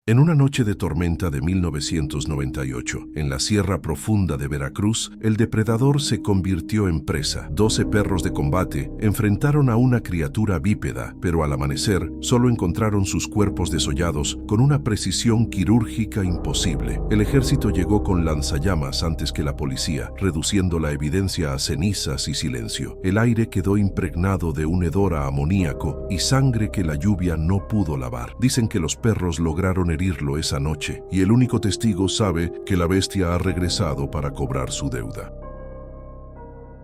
En una noche de tormenta de 1998, en la sierra profunda de Veracruz, el depredador se convirtió en presa. 12 perros de combate enfrentaron a una criatura bípeda, pero al amanecer solo encontraron sus cuerpos desollados con una precisión quirúrgica imposible. El ejército llegó con lanzallamas antes que la policía, reduciendo la evidencia a cenizas y silencio. El aire quedó impregnado de un hedor a amoníaco y sangre que la lluvia no pudo lavar. Dicen que los perros lograron herirlo esa noche, y el único testigo sabe que la bestia ha regresado para cobrar su deuda.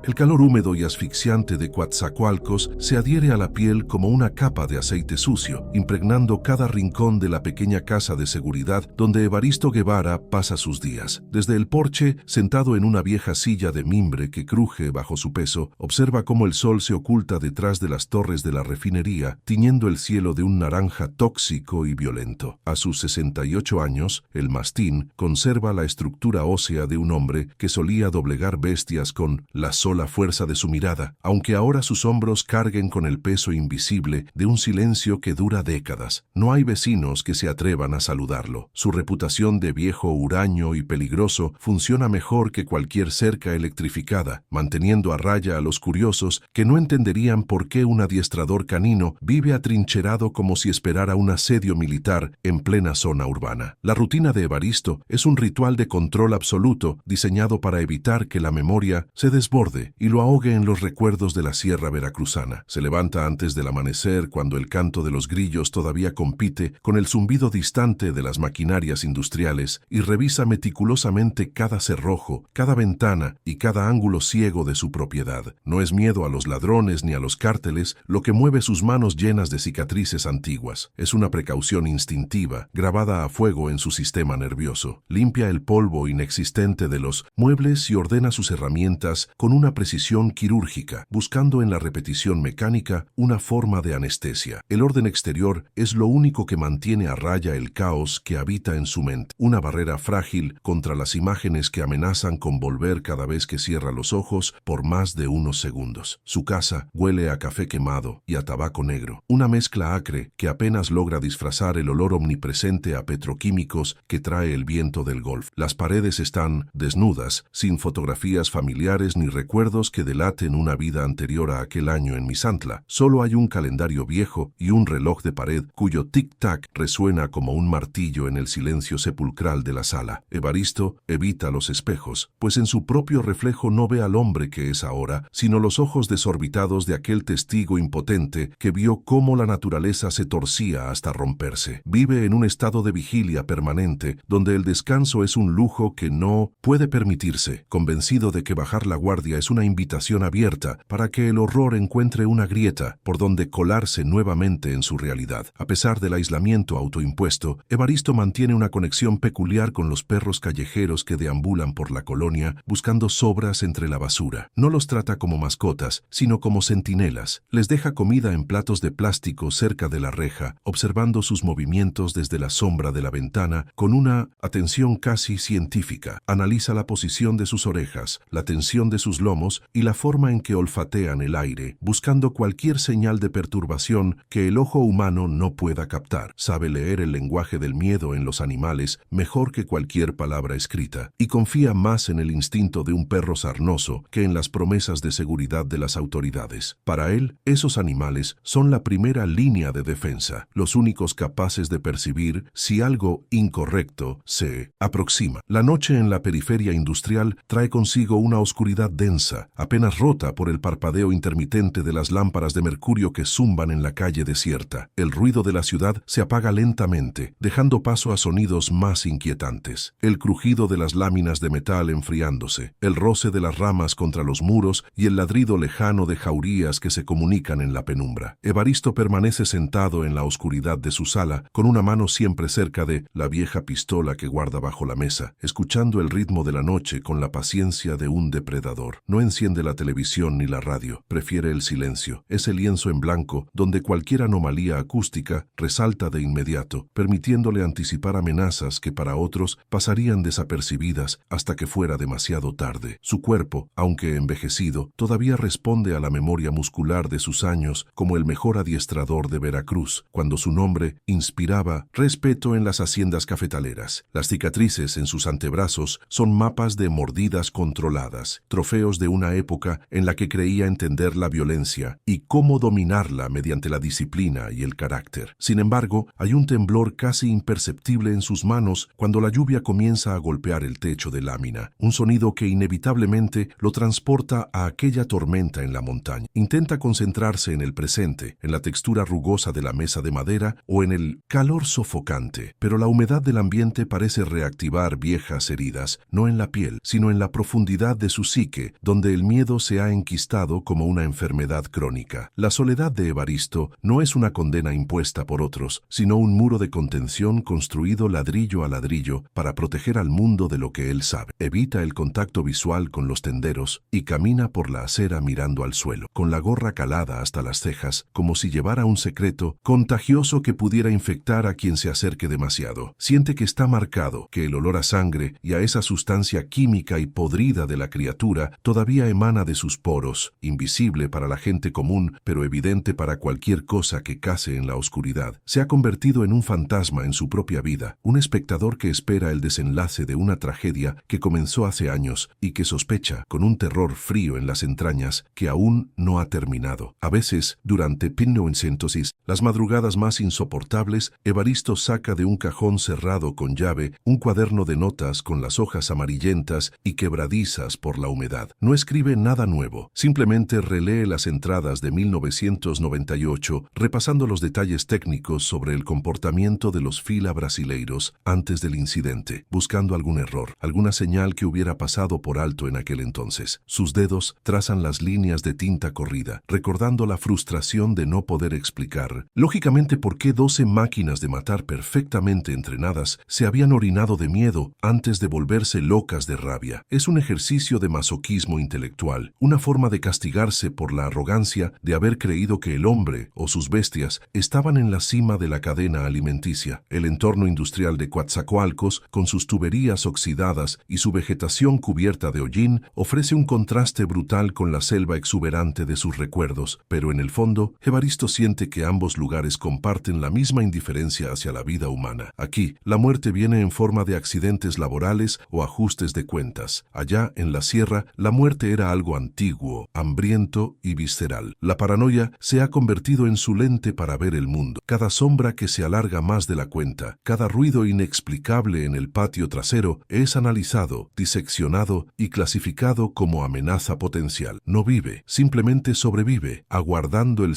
El calor húmedo y asfixiante de Coatzacoalcos se adhiere a la piel como una capa de aceite sucio, impregnando cada rincón de la pequeña casa de seguridad donde Evaristo Guevara pasa sus días. Desde el porche, sentado en una vieja silla de mimbre que cruje bajo su peso, observa cómo el sol se oculta detrás de las torres de la refinería, tiñendo el cielo de un naranja tóxico y violento. A sus 68 años, el mastín conserva la estructura ósea de un hombre que solía doblegar bestias con la sola fuerza de su mirada, aunque ahora sus hombros carguen con el peso invisible de un silencio que dura décadas. No hay vecinos que se atrevan a saludarlo. Su reputación de viejo huraño y peligroso funciona mejor que cualquier cerca electrificada, manteniendo a raya a los curiosos que no entenderían por qué un adiestrador canino vive atrincherado como si esperara un asedio militar en plena zona urbana. La rutina de Evaristo es un ritual de control absoluto diseñado para evitar que la memoria se desborde y lo ahogue en los recuerdos de la sierra veracruzana. Se levanta antes del amanecer cuando el canto de los grillos todavía compite con el zumbido distante de las maquinarias industriales y revisa meticulosamente cada cerrojo, cada ventana y cada ángulo ciego de su propiedad. No es miedo a los ladrones ni a los cárteles lo que mueve sus manos llenas de cicatrices antiguas. Es una precaución instintiva, grabada a fuego en su sistema nervioso. Limpia el polvo inexistente de los muebles y ordena sus herramientas con una precisión quirúrgica, buscando en la repetición mecánica una forma de anestesia. El orden exterior es lo único que mantiene a raya el caos que habita en su mente, una barrera frágil contra las imágenes que amenazan con volver cada vez que cierra los ojos por más de unos segundos. Su casa huele a café quemado y a tabaco negro, una mezcla acre que apenas logra disfrazar el olor omnipresente a petroquímicos que trae el viento del Golf. Las paredes están desnudas, sin fotografías familiares ni recuerdos que delaten una vida anterior a aquel año en Misantla. Solo hay un calendario viejo y un reloj de pared cuyo tic-tac resuena como un martillo en el silencio sepulcral de la sala. Evaristo evita los espejos, pues en su propio reflejo no ve al hombre que es ahora, sino los ojos desorbitados de aquel testigo impotente que vio cómo la naturaleza se torcía hasta romperse. Vive en un estado de vigilia permanente, donde el descanso es un lujo que no puede permitirse, convencido de que bajar la guardia es una invitación abierta para que el horror encuentre una grieta por donde colarse nuevamente en su realidad. A pesar del aislamiento autoimpuesto, Evaristo mantiene una conexión peculiar con los perros callejeros que deambulan por la colonia buscando sobras entre la basura. No los trata como mascotas, sino como centinelas. Les deja comida en platos de plástico cerca de la reja, observando sus movimientos desde la sombra de la ventana con una atención casi científica. Analiza la posición de sus orejas, la tensión de sus lomos y la forma en que olfatean el aire, buscando cualquier señal de perturbación que el ojo humano no pueda captar. Sabe leer el lenguaje del miedo en los animales mejor que cualquier palabra escrita, y confía más en el instinto de un perro sarnoso que en las promesas de seguridad de las autoridades. Para él, esos animales son la primera línea de defensa, los únicos capaces de percibir si algo incorrecto se aproxima. La noche en la periferia industrial trae consigo una oscuridad densa, apenas rota por el parpadeo intermitente de las lámparas de mercurio que zumban en la calle desierta. El ruido de la ciudad se apaga lentamente, dejando paso a sonidos más inquietantes. El crujido de las láminas de metal enfriándose, el roce de las ramas contra los muros y el ladrido lejano de jaurías que se comunican en la penumbra. Evaristo permanece sentado en la oscuridad de su sala, con una mano siempre cerca de la vieja pistola que guarda bajo la mesa, escuchando el ritmo de la noche con la paciencia de un depredador. No enciende la televisión ni la radio, prefiere el silencio, ese lienzo en blanco donde cualquier anomalía acústica resalta de inmediato, permitiéndole anticipar amenazas que para otros pasarían desapercibidas hasta que fuera demasiado tarde. Su cuerpo, aunque envejecido, todavía responde a la memoria muscular de sus años como el mejor adiestrador de Veracruz, cuando su nombre inspiraba respeto en las haciendas cafetaleras. Las cicatrices en sus antebrazos son mapas de mordidas controladas, trofeos de una época en la que creía entender la violencia y cómo dominarla mediante la disciplina y el carácter. Sin embargo, hay un temblor casi imperceptible en sus manos cuando la lluvia comienza a golpear el techo de lámina, un sonido que inevitablemente lo transporta a aquella tormenta en la montaña. Intenta concentrarse en el presente, en la textura rugosa de la mesa de madera o en el calor sofocante, pero la humedad del ambiente parece reactivar viejas heridas, no en la piel, sino en la profundidad de su psique, donde el miedo se ha enquistado como una enfermedad crónica. La soledad de Evaristo no es una condena impuesta por otros, sino un muro de contención construido ladrillo a ladrillo para proteger al mundo de lo que él sabe. Evita el contacto visual con los tenderos y camina por la acera mirando al suelo, con la gorra calada hasta las cejas, como si llevara un secreto contagioso que pudiera infectar a quien se acerque demasiado. Siente que está marcado, que el olor a sangre y a esa sustancia química y podrida de la criatura todavía emana de sus poros, invisible para la gente común, pero evidente para cualquier cosa que case en la oscuridad. Se ha convertido en un fantasma en su propia vida, un espectador que espera el desenlace de una tragedia que comenzó hace años y que sospecha, con un terror frío en las entrañas, que aún no ha terminado. A veces, durante 1906, las madrugadas más insoportables, Evaristo saca de un cajón cerrado con llave un cuaderno de notas con las hojas amarillentas y quebradizas por la humedad. No escribe nada nuevo, simplemente relee las entradas de 1998, repasando los detalles técnicos sobre el comportamiento de los fila brasileiros antes del incidente, buscando algún error, alguna señal que hubiera pasado por alto en aquel entonces. Sus dedos trazan las líneas de tinta corrida, recordando la frustración de no poder explicar, lógicamente, por qué 12 máquinas de matar perfectamente entrenadas se habían orinado de miedo antes de volverse locas de rabia. Es un ejercicio de masoquismo intelectual, una forma de castigarse por la arrogancia de haber creído que el hombre o sus bestias estaban en la cima de la cadena alimenticia. El entorno industrial de Coatzacoalcos, con sus tuberías oxidadas y su vegetación cubierta de hollín, ofrece un contraste brutal con la selva exuberante de sus recuerdos, pero en el fondo, Evaristo siente que ambos lugares comparten la misma indiferencia hacia la vida humana. Aquí, la muerte viene en forma de accidentes laborales o ajustes de cuentas. Allá, en la sierra, la muerte era algo antiguo, hambriento y visceral. La paranoia se ha convertido en su lente para ver el mundo. Cada sombra que se alarga más de la cuenta, cada ruido inexplicable en el patio trasero es analizado, diseccionado y clasificado como amenaza potencial. No vive, simplemente sobrevive, aguardando el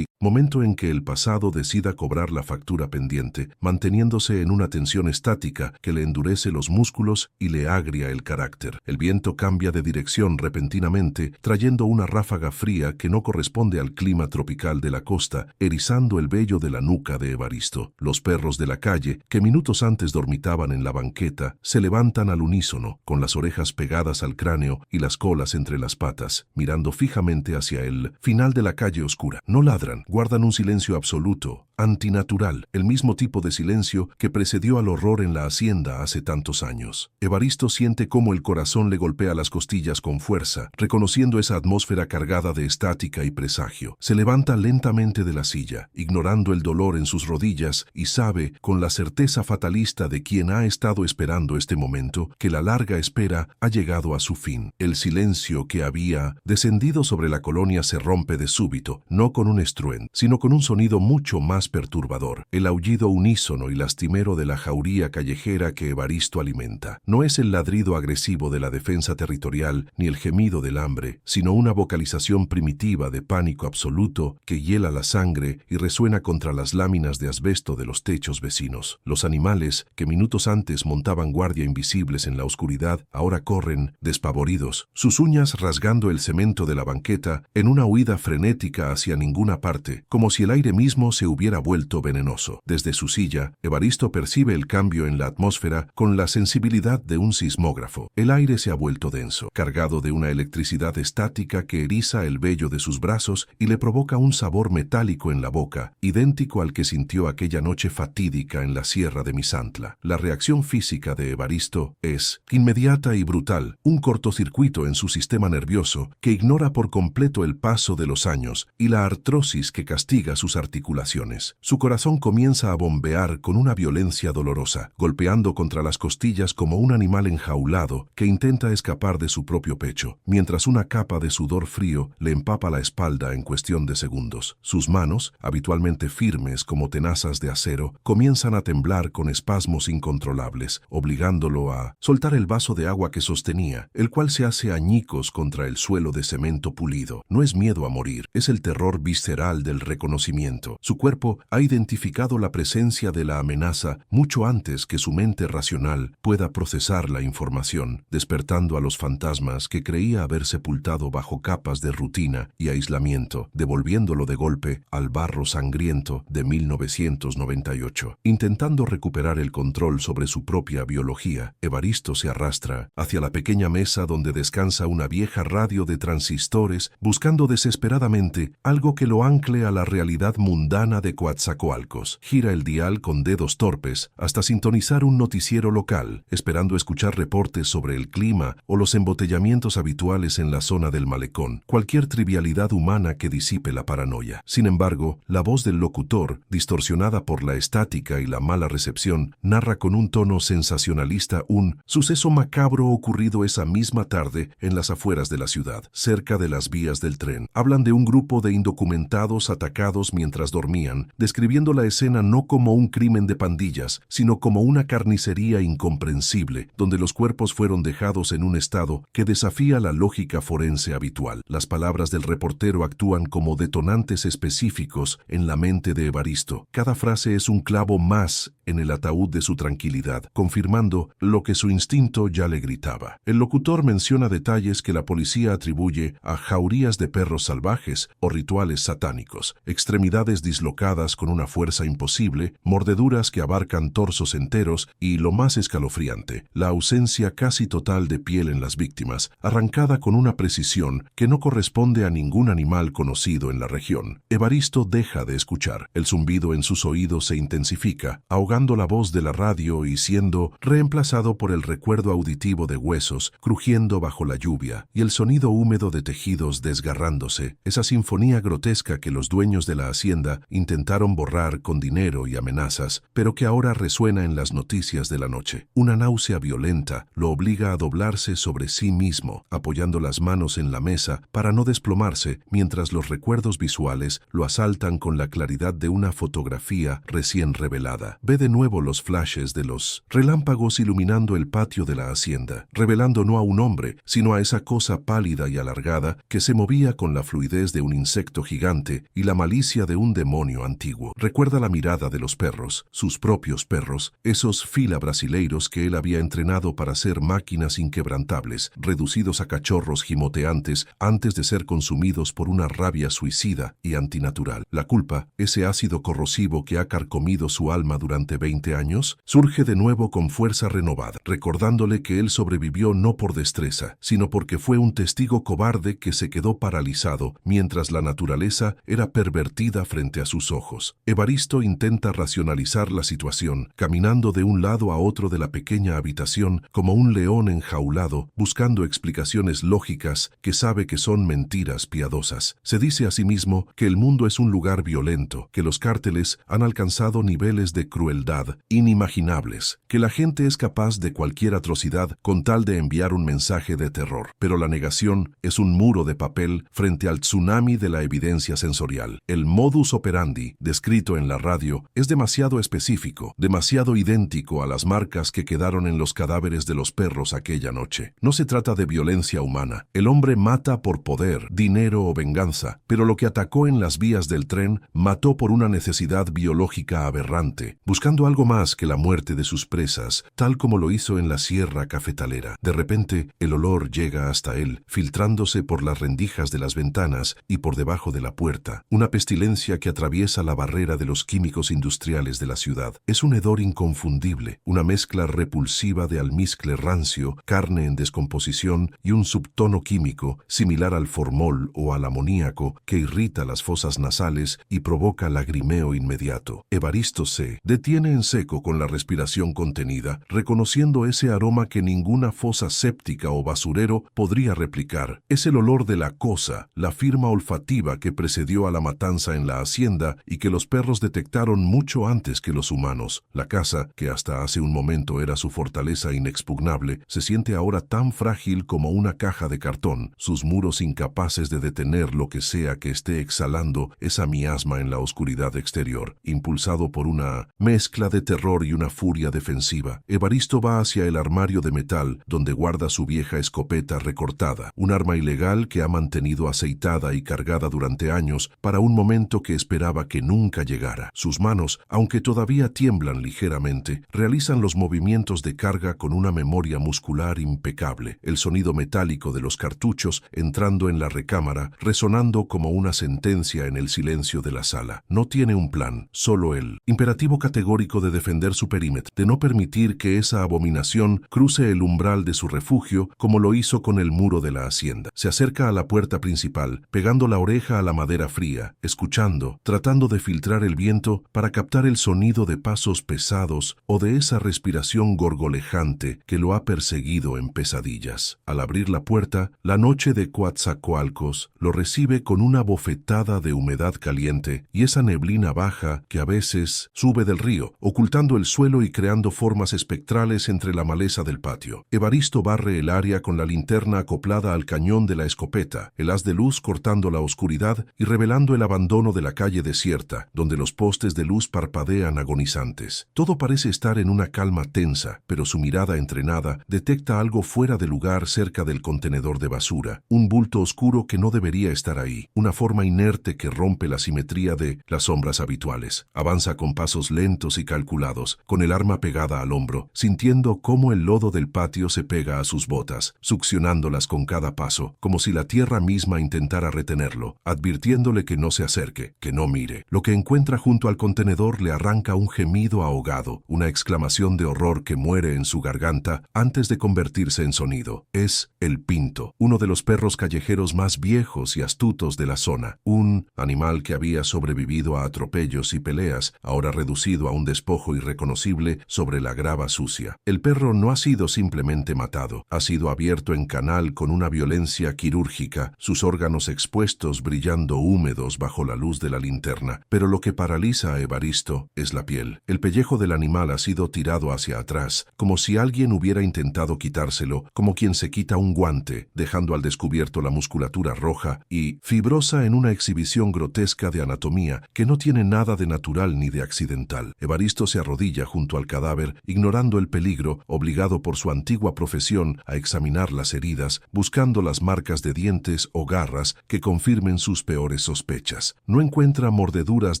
momento en que el pasado decida cobrar la factura pendiente, manteniéndose en una tensión estática que le endurece los músculos y le agria el carácter. El viento cambia de dirección repentinamente, trayendo una ráfaga fría que no corresponde al clima tropical de la costa, erizando el vello de la nuca de Evaristo. Los perros de la calle, que minutos antes dormitaban en la banqueta, se levantan al unísono, con las orejas pegadas al cráneo y las colas entre las patas, mirando fijamente hacia el final de la calle oscura. No ladran, guardan un silencio absoluto, antinatural, el mismo tipo de silencio que precedió al horror en la hacienda hace tantos años. Evaristo siente cómo el corazón le golpea las costillas con fuerza, reconociendo esa atmósfera cargada de estática y presagio. Se levanta lentamente de la silla, ignorando el dolor en sus rodillas, y sabe, con la certeza fatalista de quien ha estado esperando este momento, que la larga espera ha llegado a su fin. El silencio que había descendido sobre la colonia se rompe de súbito, no con un estruendo, sino con un sonido mucho más perturbador, el aullido unísono y lastimero de la jauría callejera que Evaristo alimenta. No es el ladrido agresivo de la defensa territorial ni el gemido del hambre, sino una vocalización primitiva de pánico absoluto que hiela la sangre y resuena contra las láminas de asbesto de los techos vecinos. Los animales, que minutos antes montaban guardia invisibles en la oscuridad, ahora corren, despavoridos, sus uñas rasgando el cemento de la banqueta, en una huida frenética hacia ninguna parte, como si el aire mismo se hubiera vuelto venenoso. Desde su silla, Evaristo percibe el cambio en la atmósfera con la sensibilidad de un sismógrafo. El aire se ha vuelto denso, cargado de una electricidad estática que eriza el vello de sus brazos y le provoca un sabor metálico en la boca, idéntico al que sintió aquella noche fatídica en la sierra de Misantla. La reacción física de Evaristo es inmediata y brutal, un cortocircuito en su sistema nervioso que ignora por completo el paso de los años y la artrosis que castiga sus articulaciones. Su corazón comienza a bombear con una violencia dolorosa, golpeando contra las costillas como un animal enjaulado que intenta escapar de su propio pecho, mientras una capa de sudor frío le empapa la espalda en cuestión de segundos. Sus manos, habitualmente firmes como tenazas de acero, comienzan a temblar con espasmos incontrolables, obligándolo a soltar el vaso de agua que sostenía, el cual se hace añicos contra el suelo de cemento pulido. No es miedo a morir, es el terror visceral del reconocimiento. Su cuerpo ha identificado la presencia de la amenaza mucho antes que su mente racional pueda procesar la información, despertando a los fantasmas que creía haber sepultado bajo capas de rutina y aislamiento, devolviéndolo de golpe al barro sangriento de 1998. Intentando recuperar el control sobre su propia biología, Evaristo se arrastra hacia la pequeña mesa donde descansa una vieja radio de transistores, buscando desesperadamente algo que lo ancle a la realidad mundana de Coatzacoalcos. Gira el dial con dedos torpes hasta sintonizar un noticiero local, esperando escuchar reportes sobre el clima o los embotellamientos habituales en la zona del malecón, cualquier trivialidad humana que disipe la paranoia. Sin embargo, la voz del locutor, distorsionada por la estática y la mala recepción, narra con un tono sensacionalista un suceso macabro ocurrido esa misma tarde en las afueras de la ciudad, cerca de las vías del tren. Hablan de un grupo de indocumentados atacados mientras dormían, describiendo la escena no como un crimen de pandillas, sino como una carnicería incomprensible, donde los cuerpos fueron dejados en un estado que desafía la lógica forense habitual. Las palabras del reportero actúan como detonantes específicos en la mente de Evaristo. Cada frase es un clavo más en el ataúd de su tranquilidad, confirmando lo que su instinto ya le gritaba. El locutor menciona detalles que la policía atribuye a jaurías de perros salvajes o rituales satánicos, extremidades dislocadas con una fuerza imposible, mordeduras que abarcan torsos enteros y, lo más escalofriante, la ausencia casi total de piel en las víctimas, arrancada con una precisión que no corresponde a ningún animal conocido en la región. Evaristo deja de escuchar. El zumbido en sus oídos se intensifica, ahogando la voz de la radio y siendo reemplazado por el recuerdo auditivo de huesos crujiendo bajo la lluvia y el sonido húmedo de tejidos desgarrándose, esa sinfonía grotesca que los dueños de la hacienda intentaron borrar con dinero y amenazas, pero que ahora resuena en las noticias de la noche. Una náusea violenta lo obliga a doblarse sobre sí mismo, apoyando las manos en la mesa para no desplomarse, mientras los recuerdos visuales lo asaltan con la claridad de una fotografía recién revelada. Ve de nuevo los flashes de los relámpagos iluminando el patio de la hacienda, revelando no a un hombre, sino a esa cosa pálida y alargada que se movía con la fluidez de un insecto gigante y la malicia de un demonio antiguo. Recuerda la mirada de los perros, sus propios perros, esos fila brasileiros que él había entrenado para ser máquinas inquebrantables, reducidos a cachorros gimoteantes antes de ser consumidos por una rabia suicida y antinatural. La culpa, ese ácido corrosivo que ha carcomido su alma durante 20 años, surge de nuevo con fuerza renovada, recordándole que él sobrevivió no por destreza, sino porque fue un testigo cobarde que se quedó paralizado mientras la naturaleza era pervertida frente a sus ojos. Evaristo intenta racionalizar la situación, caminando de un lado a otro de la pequeña habitación como un león enjaulado, buscando explicaciones lógicas que sabe que son mentiras piadosas. Se dice a sí mismo que el mundo es un lugar violento, que los cárteles han alcanzado niveles de crueldad inimaginables, que la gente es capaz de cualquier atrocidad con tal de enviar un mensaje de terror. Pero la negación es un muro de papel frente al tsunami de la evidencia sensorial. El modus operandi, descrito en la radio, es demasiado específico, demasiado idéntico a las marcas que quedaron en los cadáveres de los perros aquella noche. No se trata de violencia humana. El hombre mata por poder, dinero o venganza, pero lo que atacó en las vías del tren mató por una necesidad biológica aberrante, buscando algo más que la muerte de sus presas, tal como lo hizo en la sierra cafetalera. De repente, el olor llega hasta él, filtrándose por las rendijas de las ventanas y por debajo de la puerta. Una pestilencia que atraviesa la barrera de los químicos industriales de la ciudad. Es un hedor inconfundible, una mezcla repulsiva de almizcle rancio, carne en descomposición composición y un subtono químico similar al formol o al amoníaco que irrita las fosas nasales y provoca lagrimeo inmediato. Evaristo se detiene en seco con la respiración contenida, reconociendo ese aroma que ninguna fosa séptica o basurero podría replicar. Es el olor de la cosa, la firma olfativa que precedió a la matanza en la hacienda y que los perros detectaron mucho antes que los humanos. La casa, que hasta hace un momento era su fortaleza inexpugnable, se siente ahora tan frágil como una caja de cartón, sus muros incapaces de detener lo que sea que esté exhalando esa miasma en la oscuridad exterior. Impulsado por una mezcla de terror y una furia defensiva, Evaristo va hacia el armario de metal donde guarda su vieja escopeta recortada, un arma ilegal que ha mantenido aceitada y cargada durante años para un momento que esperaba que nunca llegara. Sus manos, aunque todavía tiemblan ligeramente, realizan los movimientos de carga con una memoria muscular impecable, el sonido metálico de los cartuchos entrando en la recámara, resonando como una sentencia en el silencio de la sala. No tiene un plan, solo el imperativo categórico de defender su perímetro, de no permitir que esa abominación cruce el umbral de su refugio como lo hizo con el muro de la hacienda. Se acerca a la puerta principal, pegando la oreja a la madera fría, escuchando, tratando de filtrar el viento para captar el sonido de pasos pesados o de esa respiración gorgolejante que lo ha perseguido en pesadillas. Al abrir la puerta, la noche de Coatzacoalcos lo recibe con una bofetada de humedad caliente y esa neblina baja que a veces sube del río, ocultando el suelo y creando formas espectrales entre la maleza del patio. Evaristo barre el área con la linterna acoplada al cañón de la escopeta, el haz de luz cortando la oscuridad y revelando el abandono de la calle desierta, donde los postes de luz parpadean agonizantes. Todo parece estar en una calma tensa, pero su mirada entrenada detecta algo fuera de lugar cerca del contenedor de basura, un bulto oscuro que no debería estar ahí, una forma inerte que rompe la simetría de las sombras habituales. Avanza con pasos lentos y calculados, con el arma pegada al hombro, sintiendo cómo el lodo del patio se pega a sus botas, succionándolas con cada paso, como si la tierra misma intentara retenerlo, advirtiéndole que no se acerque, que no mire. Lo que encuentra junto al contenedor le arranca un gemido ahogado, una exclamación de horror que muere en su garganta antes de convertirse en sonido. Es el pinto, uno de los perros callejeros más viejos y astutos de la zona, un animal que había sobrevivido a atropellos y peleas, ahora reducido a un despojo irreconocible sobre la grava sucia. El perro no ha sido simplemente matado, ha sido abierto en canal con una violencia quirúrgica, sus órganos expuestos brillando húmedos bajo la luz de la linterna. Pero lo que paraliza a Evaristo es la piel. El pellejo del animal ha sido tirado hacia atrás, como si alguien hubiera intentado quitárselo, como quien se quita un guante, dejando al descubierto la musculatura roja y fibrosa en una exhibición grotesca de anatomía que no tiene nada de natural ni de accidental. Evaristo se arrodilla junto al cadáver, ignorando el peligro, obligado por su antigua profesión a examinar las heridas, buscando las marcas de dientes o garras que confirmen sus peores sospechas. No encuentra mordeduras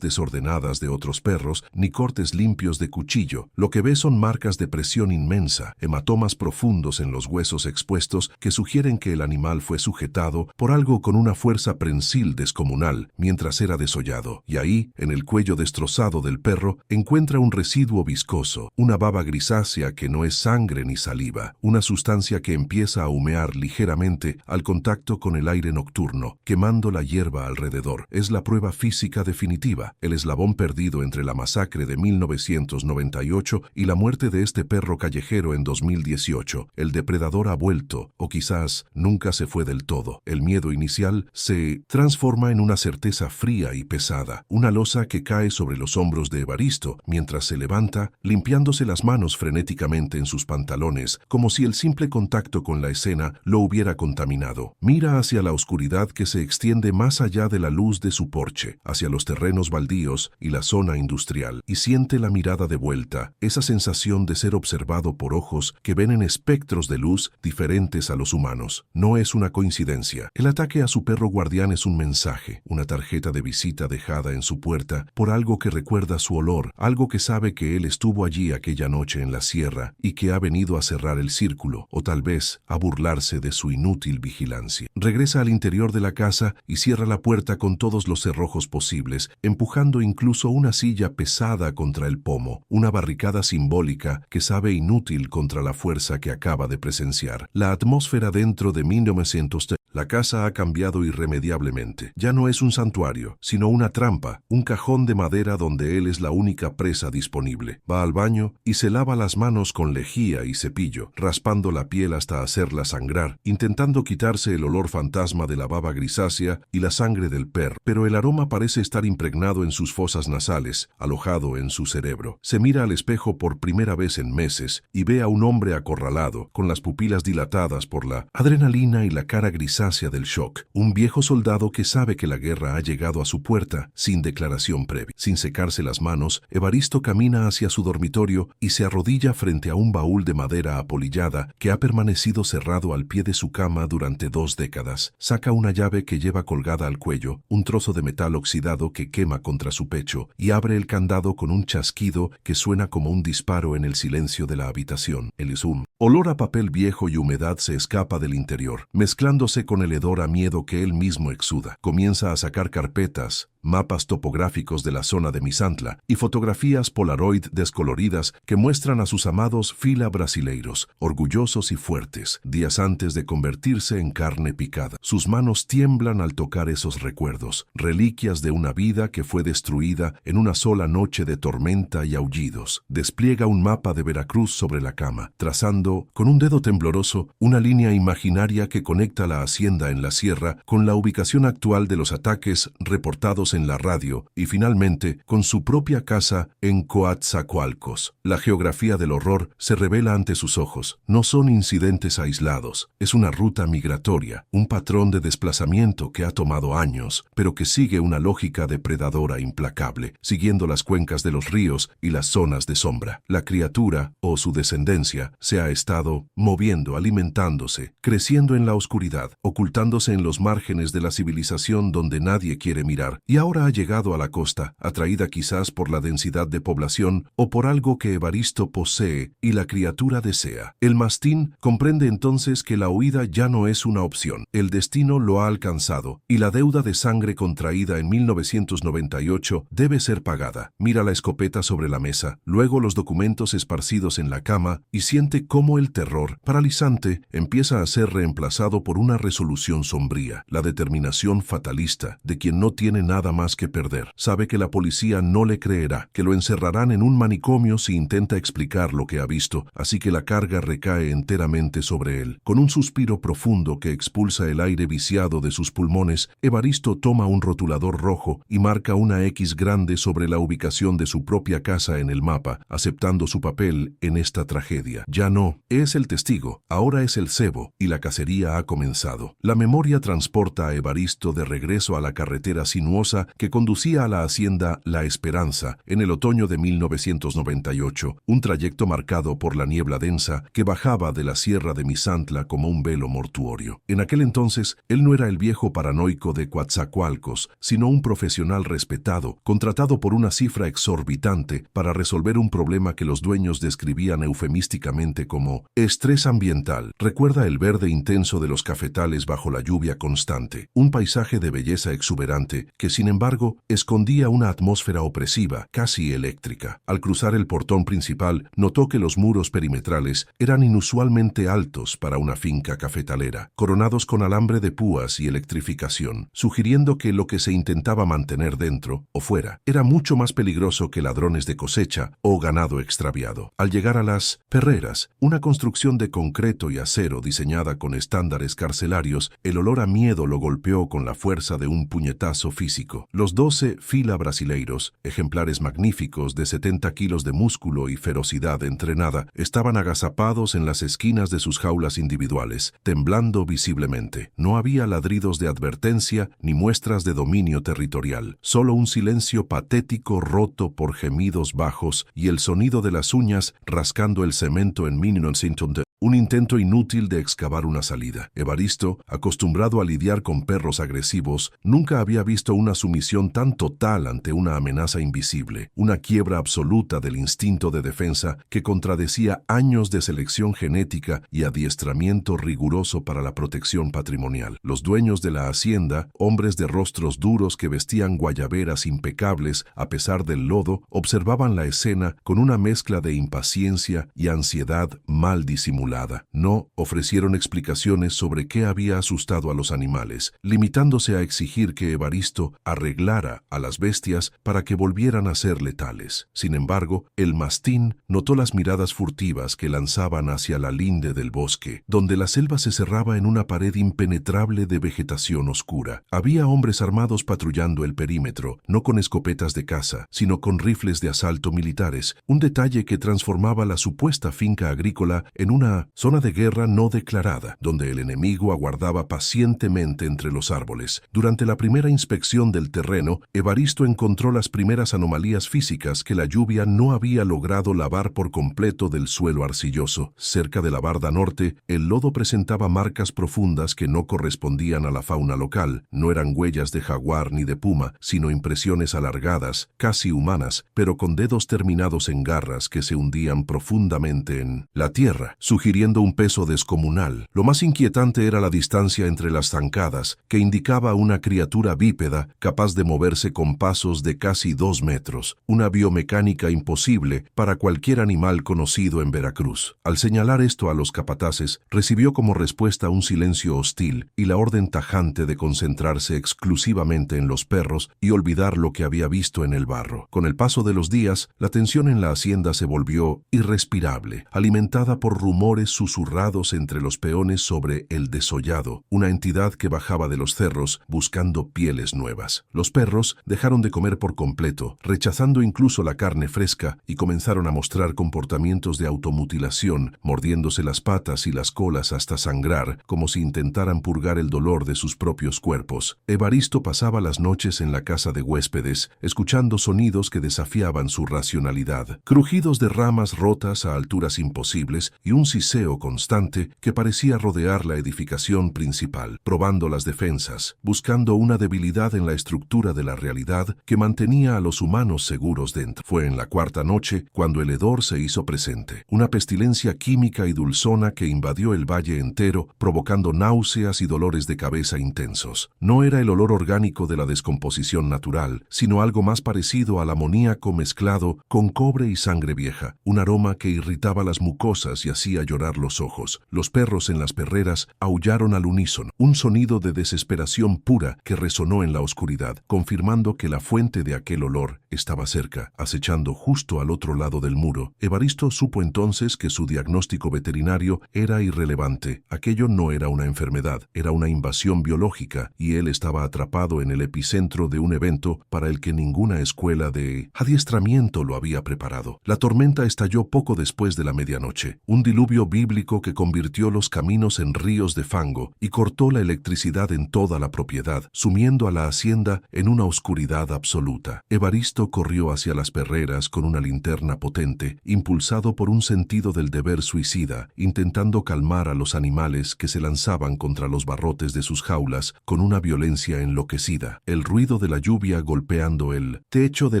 desordenadas de otros perros ni cortes limpios de cuchillo. Lo que ve son marcas de presión inmensa, hematomas profundos en los huesos expuestos que sugieren que el animal fue sujetado por algo con una fuerza prensil descomunal mientras era desollado. Y ahí, en el cuello destrozado del perro, encuentra un residuo viscoso, una baba grisácea que no es sangre ni saliva, una sustancia que empieza a humear ligeramente al contacto con el aire nocturno, quemando la hierba alrededor. Es la prueba física definitiva, el eslabón perdido entre la masacre de 1998 y la muerte de este perro callejero en 2018. El depredador ha vuelto, o quizás nunca se fue del todo. El miedo inicial se transforma en una certeza fría y pesada, una losa que cae sobre los hombros de Evaristo mientras se levanta, limpiándose las manos frenéticamente en sus pantalones, como si el simple contacto con la escena lo hubiera contaminado. Mira hacia la oscuridad que se extiende más allá de la luz de su porche, hacia los terrenos baldíos y la zona industrial, y siente la mirada de vuelta, esa sensación de ser observado por ojos que ven en espectros de luz diferentes a los humanos. No es una coincidencia. El ataque a su perro guardián es un mensaje, una tarjeta de visita dejada en su puerta por algo que recuerda su olor, algo que sabe que él estuvo allí aquella noche en la sierra y que ha venido a cerrar el círculo, o tal vez a burlarse de su inútil vigilancia. Regresa al interior de la casa y cierra la puerta con todos los cerrojos posibles, empujando incluso una silla pesada contra el pomo, una barricada simbólica que sabe inútil contra la fuerza que acaba de presenciar. familiar. La atmósfera dentro de 1900. La casa ha cambiado irremediablemente. Ya no es un santuario, sino una trampa, un cajón de madera donde él es la única presa disponible. Va al baño y se lava las manos con lejía y cepillo, raspando la piel hasta hacerla sangrar, intentando quitarse el olor fantasma de la baba grisácea y la sangre del perro. Pero el aroma parece estar impregnado en sus fosas nasales, alojado en su cerebro. Se mira al espejo por primera vez en meses y ve a un hombre acorralado, con las pupilas dilatadas por la adrenalina y la cara grisácea del shock. Un viejo soldado que sabe que la guerra ha llegado a su puerta sin declaración previa. Sin secarse las manos, Evaristo camina hacia su dormitorio y se arrodilla frente a un baúl de madera apolillada que ha permanecido cerrado al pie de su cama durante 2 décadas. Saca una llave que lleva colgada al cuello, un trozo de metal oxidado que quema contra su pecho, y abre el candado con un chasquido que suena como un disparo en el silencio de la habitación. El zoom. Olor a papel viejo y humedad se escapa del interior, mezclándose con el hedor a miedo que él mismo exuda. Comienza a sacar carpetas, mapas topográficos de la zona de Misantla y fotografías Polaroid descoloridas que muestran a sus amados fila brasileiros, orgullosos y fuertes, días antes de convertirse en carne picada. Sus manos tiemblan al tocar esos recuerdos, reliquias de una vida que fue destruida en una sola noche de tormenta y aullidos. Despliega un mapa de Veracruz sobre la cama, trazando, con un dedo tembloroso, una línea imaginaria que conecta la hacienda en la sierra con la ubicación actual de los ataques reportados en la radio y finalmente con su propia casa en Coatzacoalcos. La geografía del horror se revela ante sus ojos. No son incidentes aislados, es una ruta migratoria, un patrón de desplazamiento que ha tomado años, pero que sigue una lógica depredadora implacable, siguiendo las cuencas de los ríos y las zonas de sombra. La criatura, o su descendencia, se ha estado moviendo, alimentándose, creciendo en la oscuridad, ocultándose en los márgenes de la civilización donde nadie quiere mirar, y ahora ha llegado a la costa, atraída quizás por la densidad de población o por algo que Evaristo posee y la criatura desea. El mastín comprende entonces que la huida ya no es una opción. El destino lo ha alcanzado y la deuda de sangre contraída en 1998 debe ser pagada. Mira la escopeta sobre la mesa, luego los documentos esparcidos en la cama y siente cómo el terror, paralizante, empieza a ser reemplazado por una resolución sombría, la determinación fatalista de quien no tiene nada más que perder. Sabe que la policía no le creerá, que lo encerrarán en un manicomio si intenta explicar lo que ha visto, así que la carga recae enteramente sobre él. Con un suspiro profundo que expulsa el aire viciado de sus pulmones, Evaristo toma un rotulador rojo y marca una X grande sobre la ubicación de su propia casa en el mapa, aceptando su papel en esta tragedia. Ya no es el testigo, ahora es el cebo, y la cacería ha comenzado. La memoria transporta a Evaristo de regreso a la carretera sinuosa que conducía a la hacienda La Esperanza en el otoño de 1998, un trayecto marcado por la niebla densa que bajaba de la sierra de Misantla como un velo mortuorio. En aquel entonces, él no era el viejo paranoico de Coatzacoalcos, sino un profesional respetado, contratado por una cifra exorbitante para resolver un problema que los dueños describían eufemísticamente como estrés ambiental. Recuerda el verde intenso de los cafetales bajo la lluvia constante, un paisaje de belleza exuberante que, sin embargo, escondía una atmósfera opresiva, casi eléctrica. Al cruzar el portón principal, notó que los muros perimetrales eran inusualmente altos para una finca cafetalera, coronados con alambre de púas y electrificación, sugiriendo que lo que se intentaba mantener dentro o fuera era mucho más peligroso que ladrones de cosecha o ganado extraviado. Al llegar a las perreras, una construcción de concreto y acero diseñada con estándares carcelarios, el olor a miedo lo golpeó con la fuerza de un puñetazo físico. Los 12 fila brasileiros, ejemplares magníficos de 70 kilos de músculo y ferocidad entrenada, estaban agazapados en las esquinas de sus jaulas individuales, temblando visiblemente. No había ladridos de advertencia ni muestras de dominio territorial, solo un silencio patético roto por gemidos bajos y el sonido de las uñas rascando el cemento en 1900. Un intento inútil de excavar una salida. Evaristo, acostumbrado a lidiar con perros agresivos, nunca había visto una sumisión tan total ante una amenaza invisible, una quiebra absoluta del instinto de defensa que contradecía años de selección genética y adiestramiento riguroso para la protección patrimonial. Los dueños de la hacienda, hombres de rostros duros que vestían guayaberas impecables a pesar del lodo, observaban la escena con una mezcla de impaciencia y ansiedad mal disimulada. inmaculada. No ofrecieron explicaciones sobre qué había asustado a los animales, limitándose a exigir que Evaristo arreglara a las bestias para que volvieran a ser letales. Sin embargo, el mastín notó las miradas furtivas que lanzaban hacia la linde del bosque, donde la selva se cerraba en una pared impenetrable de vegetación oscura. Había hombres armados patrullando el perímetro, no con escopetas de caza, sino con rifles de asalto militares, un detalle que transformaba la supuesta finca agrícola en una zona de guerra no declarada, donde el enemigo aguardaba pacientemente entre los árboles. Durante la primera inspección del terreno, Evaristo encontró las primeras anomalías físicas que la lluvia no había logrado lavar por completo del suelo arcilloso. Cerca de la barda norte, el lodo presentaba marcas profundas que no correspondían a la fauna local. No eran huellas de jaguar ni de puma, sino impresiones alargadas, casi humanas, pero con dedos terminados en garras que se hundían profundamente en la tierra, sugiriendo un peso descomunal. Lo más inquietante era la distancia entre las zancadas, que indicaba una criatura bípeda capaz de moverse con pasos de casi 2 metros, una biomecánica imposible para cualquier animal conocido en Veracruz. Al señalar esto a los capataces, recibió como respuesta un silencio hostil y la orden tajante de concentrarse exclusivamente en los perros y olvidar lo que había visto en el barro. Con el paso de los días, la tensión en la hacienda se volvió irrespirable, alimentada por rumores susurrados entre los peones sobre el desollado, una entidad que bajaba de los cerros buscando pieles nuevas. Los perros dejaron de comer por completo, rechazando incluso la carne fresca, y comenzaron a mostrar comportamientos de automutilación, mordiéndose las patas y las colas hasta sangrar, como si intentaran purgar el dolor de sus propios cuerpos. Evaristo pasaba las noches en la casa de huéspedes, escuchando sonidos que desafiaban su racionalidad, crujidos de ramas rotas a alturas imposibles y un siseo constante que parecía rodear la edificación principal, probando las defensas, buscando una debilidad en la estructura de la realidad que mantenía a los humanos seguros dentro. Fue en la cuarta noche cuando el hedor se hizo presente, una pestilencia química y dulzona que invadió el valle entero, provocando náuseas y dolores de cabeza intensos. No era el olor orgánico de la descomposición natural, sino algo más parecido al amoníaco mezclado con cobre y sangre vieja, un aroma que irritaba las mucosas y hacía llorar los ojos. Los perros en las perreras aullaron al unísono, un sonido de desesperación pura que resonó en la oscuridad, confirmando que la fuente de aquel olor estaba cerca, acechando justo al otro lado del muro. Evaristo supo entonces que su diagnóstico veterinario era irrelevante. Aquello no era una enfermedad, era una invasión biológica, y él estaba atrapado en el epicentro de un evento para el que ninguna escuela de adiestramiento lo había preparado. La tormenta estalló poco después de la medianoche, un diluvio bíblico que convirtió los caminos en ríos de fango y cortó la electricidad en toda la propiedad, sumiendo a la hacienda en una oscuridad absoluta. Evaristo corrió hacia las perreras con una linterna potente, impulsado por un sentido del deber suicida, intentando calmar a los animales que se lanzaban contra los barrotes de sus jaulas con una violencia enloquecida. El ruido de la lluvia golpeando el techo de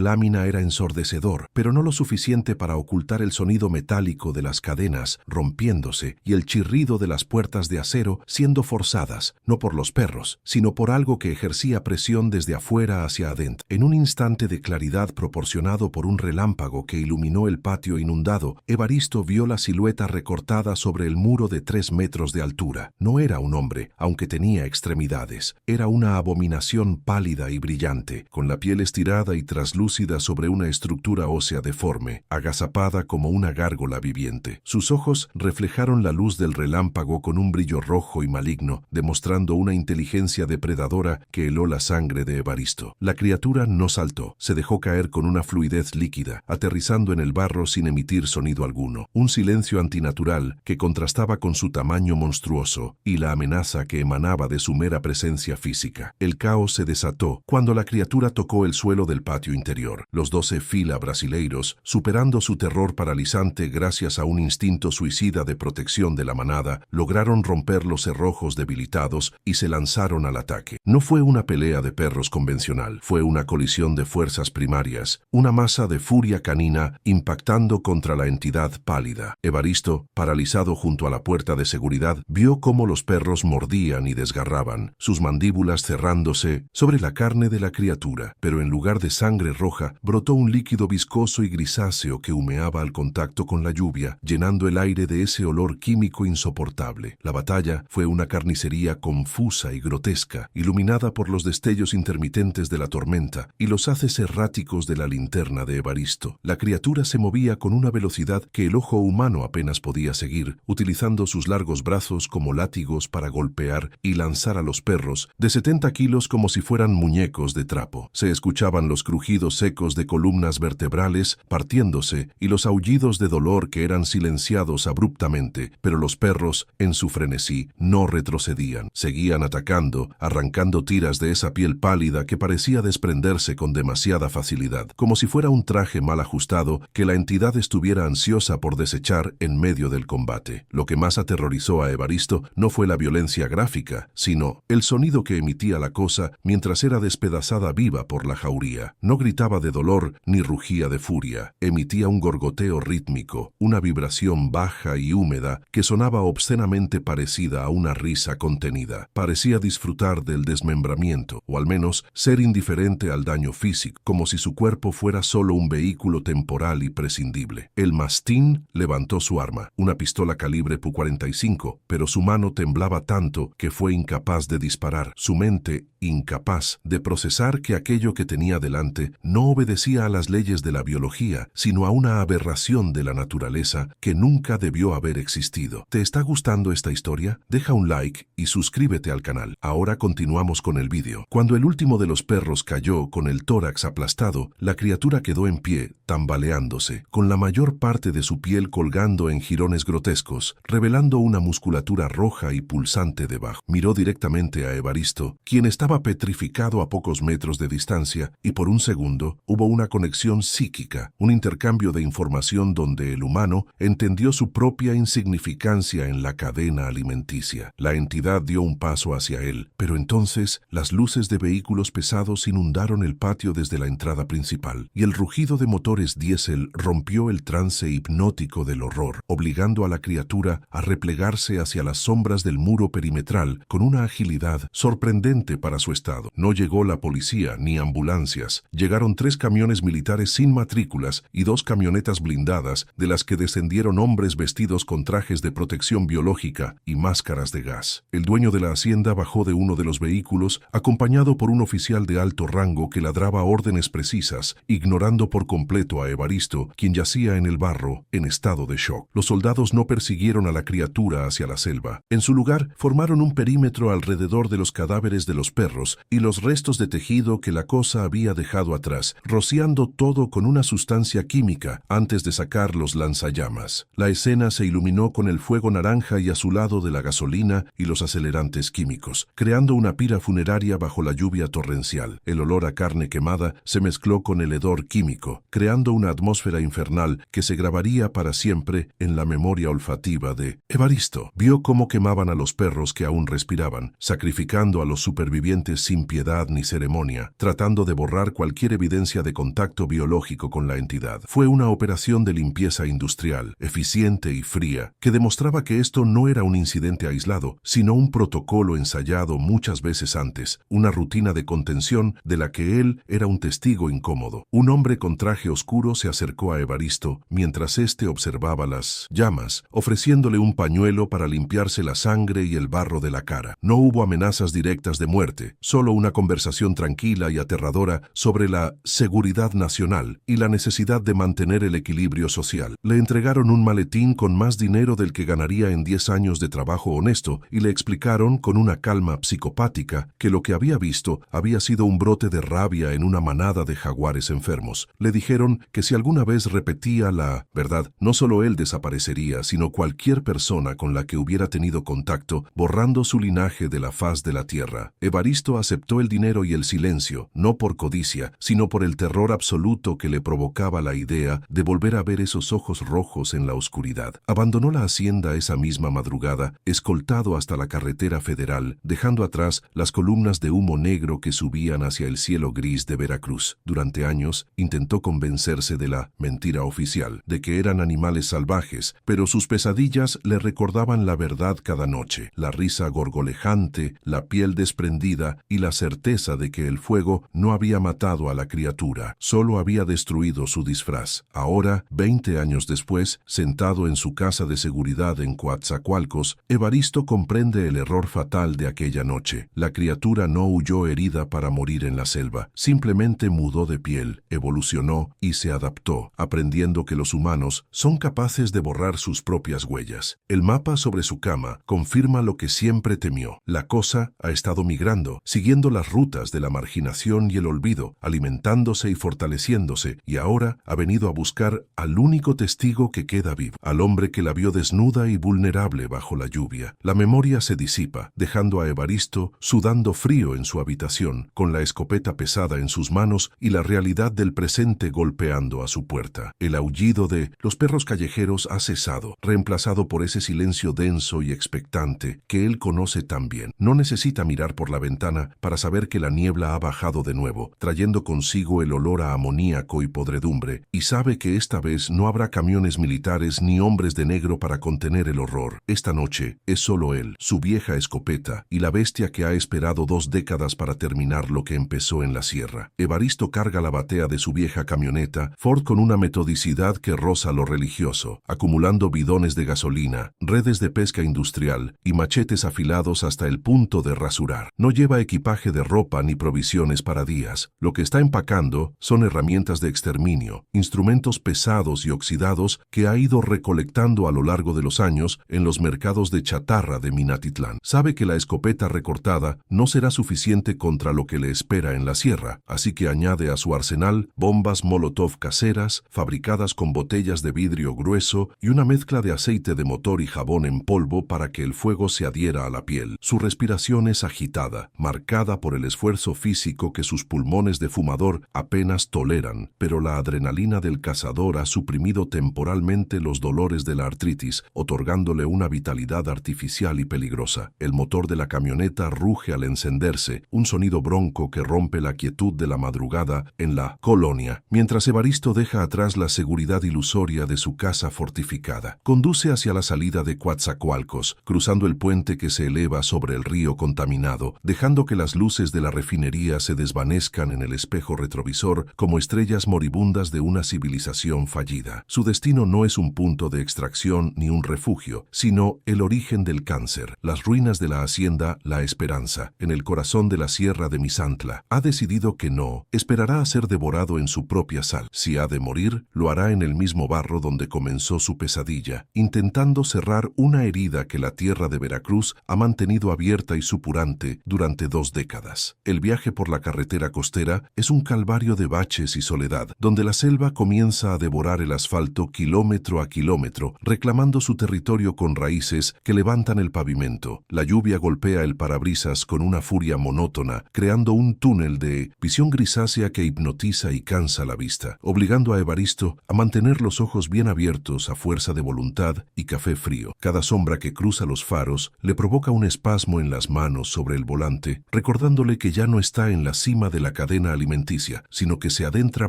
lámina era ensordecedor, pero no lo suficiente para ocultar el sonido metálico de las cadenas rompiéndose y el chirrido de las puertas de acero siendo forzadas, no por los perros, sino por algo que ejercía presión desde afuera hacia adentro. En un instante de claridad proporcionado por un relámpago que iluminó el patio inundado, Evaristo vio la silueta recortada sobre el muro de 3 metros de altura. No era un hombre, aunque tenía extremidades. Era una abominación pálida y brillante, con la piel estirada y traslúcida sobre una estructura ósea deforme, agazapada como una gárgola viviente. Sus ojos reflejaron la luz del relámpago con un brillo rojo y maligno, demostrando una inteligencia depredadora que heló la sangre de Evaristo. La criatura no saltó, se dejó caer con una fluidez líquida, aterrizando en el barro sin emitir sonido alguno. Un silencio antinatural que contrastaba con su tamaño monstruoso y la amenaza que emanaba de su mera presencia física. El caos se desató cuando la criatura tocó el suelo del patio interior. Los 12 fila brasileiros, superando su terror paralizante gracias a un instinto suicida de protección de la manada, lograron romper los cerrojos debilitados y se lanzaron al ataque. No fue una pelea de perros convencional, fue una colisión de fuerzas primarias, una masa de furia canina impactando contra la entidad pálida. Evaristo, paralizado junto a la puerta de seguridad, vio cómo los perros mordían y desgarraban, sus mandíbulas cerrándose sobre la carne de la criatura, pero en lugar de sangre roja, brotó un líquido viscoso y grisáceo que humeaba al contacto con la lluvia, llenando el aire de de ese olor químico insoportable. La batalla fue una carnicería confusa y grotesca, iluminada por los destellos intermitentes de la tormenta y los haces erráticos de la linterna de Evaristo. La criatura se movía con una velocidad que el ojo humano apenas podía seguir, utilizando sus largos brazos como látigos para golpear y lanzar a los perros de 70 kilos como si fueran muñecos de trapo. Se escuchaban los crujidos secos de columnas vertebrales partiéndose y los aullidos de dolor que eran silenciados abruptamente, pero los perros, en su frenesí, no retrocedían. Seguían atacando, arrancando tiras de esa piel pálida que parecía desprenderse con demasiada facilidad, como si fuera un traje mal ajustado que la entidad estuviera ansiosa por desechar en medio del combate. Lo que más aterrorizó a Evaristo no fue la violencia gráfica, sino el sonido que emitía la cosa mientras era despedazada viva por la jauría. No gritaba de dolor ni rugía de furia. Emitía un gorgoteo rítmico, una vibración baja y húmeda que sonaba obscenamente parecida a una risa contenida. Parecía disfrutar del desmembramiento, o al menos ser indiferente al daño físico, como si su cuerpo fuera solo un vehículo temporal y prescindible. El mastín levantó su arma, una pistola calibre .45, pero su mano temblaba tanto que fue incapaz de disparar. Su mente incapaz de procesar que aquello que tenía delante no obedecía a las leyes de la biología, sino a una aberración de la naturaleza que nunca debió haber existido. ¿Te está gustando esta historia? Deja un like y suscríbete al canal. Ahora continuamos con el vídeo. Cuando el último de los perros cayó con el tórax aplastado, la criatura quedó en pie, tambaleándose, con la mayor parte de su piel colgando en jirones grotescos, revelando una musculatura roja y pulsante debajo. Miró directamente a Evaristo, quien estaba petrificado a pocos metros de distancia, y por un segundo hubo una conexión psíquica, un intercambio de información donde el humano entendió su propia insignificancia en la cadena alimenticia. La entidad dio un paso hacia él, pero entonces las luces de vehículos pesados inundaron el patio desde la entrada principal, y el rugido de motores diésel rompió el trance hipnótico del horror, obligando a la criatura a replegarse hacia las sombras del muro perimetral con una agilidad sorprendente para su estado. No llegó la policía ni ambulancias. Llegaron 3 camiones militares sin matrículas y 2 camionetas blindadas, de las que descendieron hombres vestidos con trajes de protección biológica y máscaras de gas. El dueño de la hacienda bajó de uno de los vehículos, acompañado por un oficial de alto rango que ladraba órdenes precisas, ignorando por completo a Evaristo, quien yacía en el barro, en estado de shock. Los soldados no persiguieron a la criatura hacia la selva. En su lugar, formaron un perímetro alrededor de los cadáveres de los perros y los restos de tejido que la cosa había dejado atrás, rociando todo con una sustancia química antes de sacar los lanzallamas. La escena se iluminó con el fuego naranja y azulado de la gasolina y los acelerantes químicos, creando una pira funeraria bajo la lluvia torrencial. El olor a carne quemada se mezcló con el hedor químico, creando una atmósfera infernal que se grabaría para siempre en la memoria olfativa de Evaristo. Vio cómo quemaban a los perros que aún respiraban, sacrificando a los supervivientes sin piedad ni ceremonia, tratando de borrar cualquier evidencia de contacto biológico con la entidad. Fue una operación de limpieza industrial, eficiente y fría, que demostraba que esto no era un incidente aislado, sino un protocolo ensayado muchas veces antes, una rutina de contención de la que él era un testigo incómodo. Un hombre con traje oscuro se acercó a Evaristo mientras éste observaba las llamas, ofreciéndole un pañuelo para limpiarse la sangre y el barro de la cara. No hubo amenazas directas de muerte, solo una conversación tranquila y aterradora sobre la seguridad nacional y la necesidad de mantener el equilibrio social. Le entregaron un maletín con más dinero del que ganaría en 10 años de trabajo honesto y le explicaron con una calma psicopática que lo que había visto había sido un brote de rabia en una manada de jaguares enfermos. Le dijeron que si alguna vez repetía la verdad, no solo él desaparecería, sino cualquier persona con la que hubiera tenido contacto, borrando su linaje de la faz de la tierra. Evaristo aceptó el dinero y el silencio, no por codicia, sino por el terror absoluto que le provocaba la idea de volver a ver esos ojos rojos en la oscuridad. Abandonó la hacienda esa misma madrugada, escoltado hasta la carretera federal, dejando atrás las columnas de humo negro que subían hacia el cielo gris de Veracruz. Durante años intentó convencerse de la mentira oficial, de que eran animales salvajes, pero sus pesadillas le recordaban la verdad cada noche, la risa gorgolejante, la piel desprendida y la certeza de que el fuego no había matado a la criatura, solo había destruido su disfraz. Ahora, 20 años después, sentado en su casa de seguridad en Coatzacoalcos, Evaristo comprende el error fatal de aquella noche. La criatura no huyó herida para morir en la selva, simplemente mudó de piel, evolucionó y se adaptó, aprendiendo que los humanos son capaces de borrar sus propias huellas. El mapa sobre su cama confirma lo que siempre temió. La cosa ha estado migrando, siguiendo las rutas de la marginación y el olvido, alimentándose y fortaleciéndose, y ahora ha venido a buscar al único testigo que queda vivo, al hombre que la vio desnuda y vulnerable bajo la lluvia. La memoria se disipa, dejando a Evaristo sudando frío en su habitación, con la escopeta pesada en sus manos y la realidad del presente golpeando a su puerta. El aullido de los perros callejeros ha cesado, reemplazado por ese silencio denso y expectante que él conoce tan bien. No necesita mirar por la ventana para saber que la niebla ha bajado de nuevo, trayendo consigo el olor a amoníaco y podredumbre, y sabe que esta vez no habrá camiones militares ni hombres de negro para contener el horror. Esta noche es solo él, su vieja escopeta y la bestia que ha esperado 2 décadas para terminar lo que empezó en la sierra. Evaristo carga la batea de su vieja camioneta Ford con una metodicidad que roza lo religioso, acumulando bidones de gasolina, redes de pesca industrial y machetes afilados hasta el punto de rasurar. No lleva equipaje de ropa ni provisiones para días. Lo que está empacando son herramientas de exterminio, instrumentos pesados y oxidados que ha ido recolectando a lo largo de los años en los mercados de chatarra de Minatitlán. Sabe que la escopeta recortada no será suficiente contra lo que le espera en la sierra, así que añade a su arsenal bombas Molotov caseras, fabricadas con botellas de vidrio grueso y una mezcla de aceite de motor y jabón en polvo para que el fuego se adhiera a la piel. Su respiración es agitada, marcada por el esfuerzo físico que sus pulmones de fumador apenas toleran, pero la adrenalina del cazador ha suprimido temporalmente los dolores de la artritis, otorgándole una vitalidad artificial y peligrosa. El motor de la camioneta ruge al encenderse, un sonido bronco que rompe la quietud de la madrugada en la colonia, mientras Evaristo deja atrás la seguridad ilusoria de su casa fortificada. Conduce hacia la salida de Coatzacoalcos, cruzando el puente que se eleva sobre el río contaminado, dejando que las luces de la refinería se desvanezcan en el espejo retrovisor como estrellas moribundas de una civilización fallida. Su destino no es un punto de extracción ni un refugio, sino el origen del cáncer, las ruinas de la hacienda La Esperanza, en el corazón de la sierra de Misantla. Ha decidido que no, esperará a ser devorado en su propia sal. Si ha de morir, lo hará en el mismo barro donde comenzó su pesadilla, intentando cerrar una herida que la tierra de Veracruz ha mantenido abierta y supurante durante 2 décadas. El viaje por la carretera costera es un calvario de baches y soledad, donde la selva comienza a devorar el asfalto kilómetro a kilómetro, reclamando su territorio con raíces que levantan el pavimento. La lluvia golpea el parabrisas con una furia monótona, creando un túnel de visión grisácea que hipnotiza y cansa la vista, obligando a Evaristo a mantener los ojos bien abiertos a fuerza de voluntad y café frío. Cada sombra que cruza los faros le provoca un espasmo en las manos sobre el volante, recordándole que ya no está en la cima de la cadena alimenticia, sino que se adentra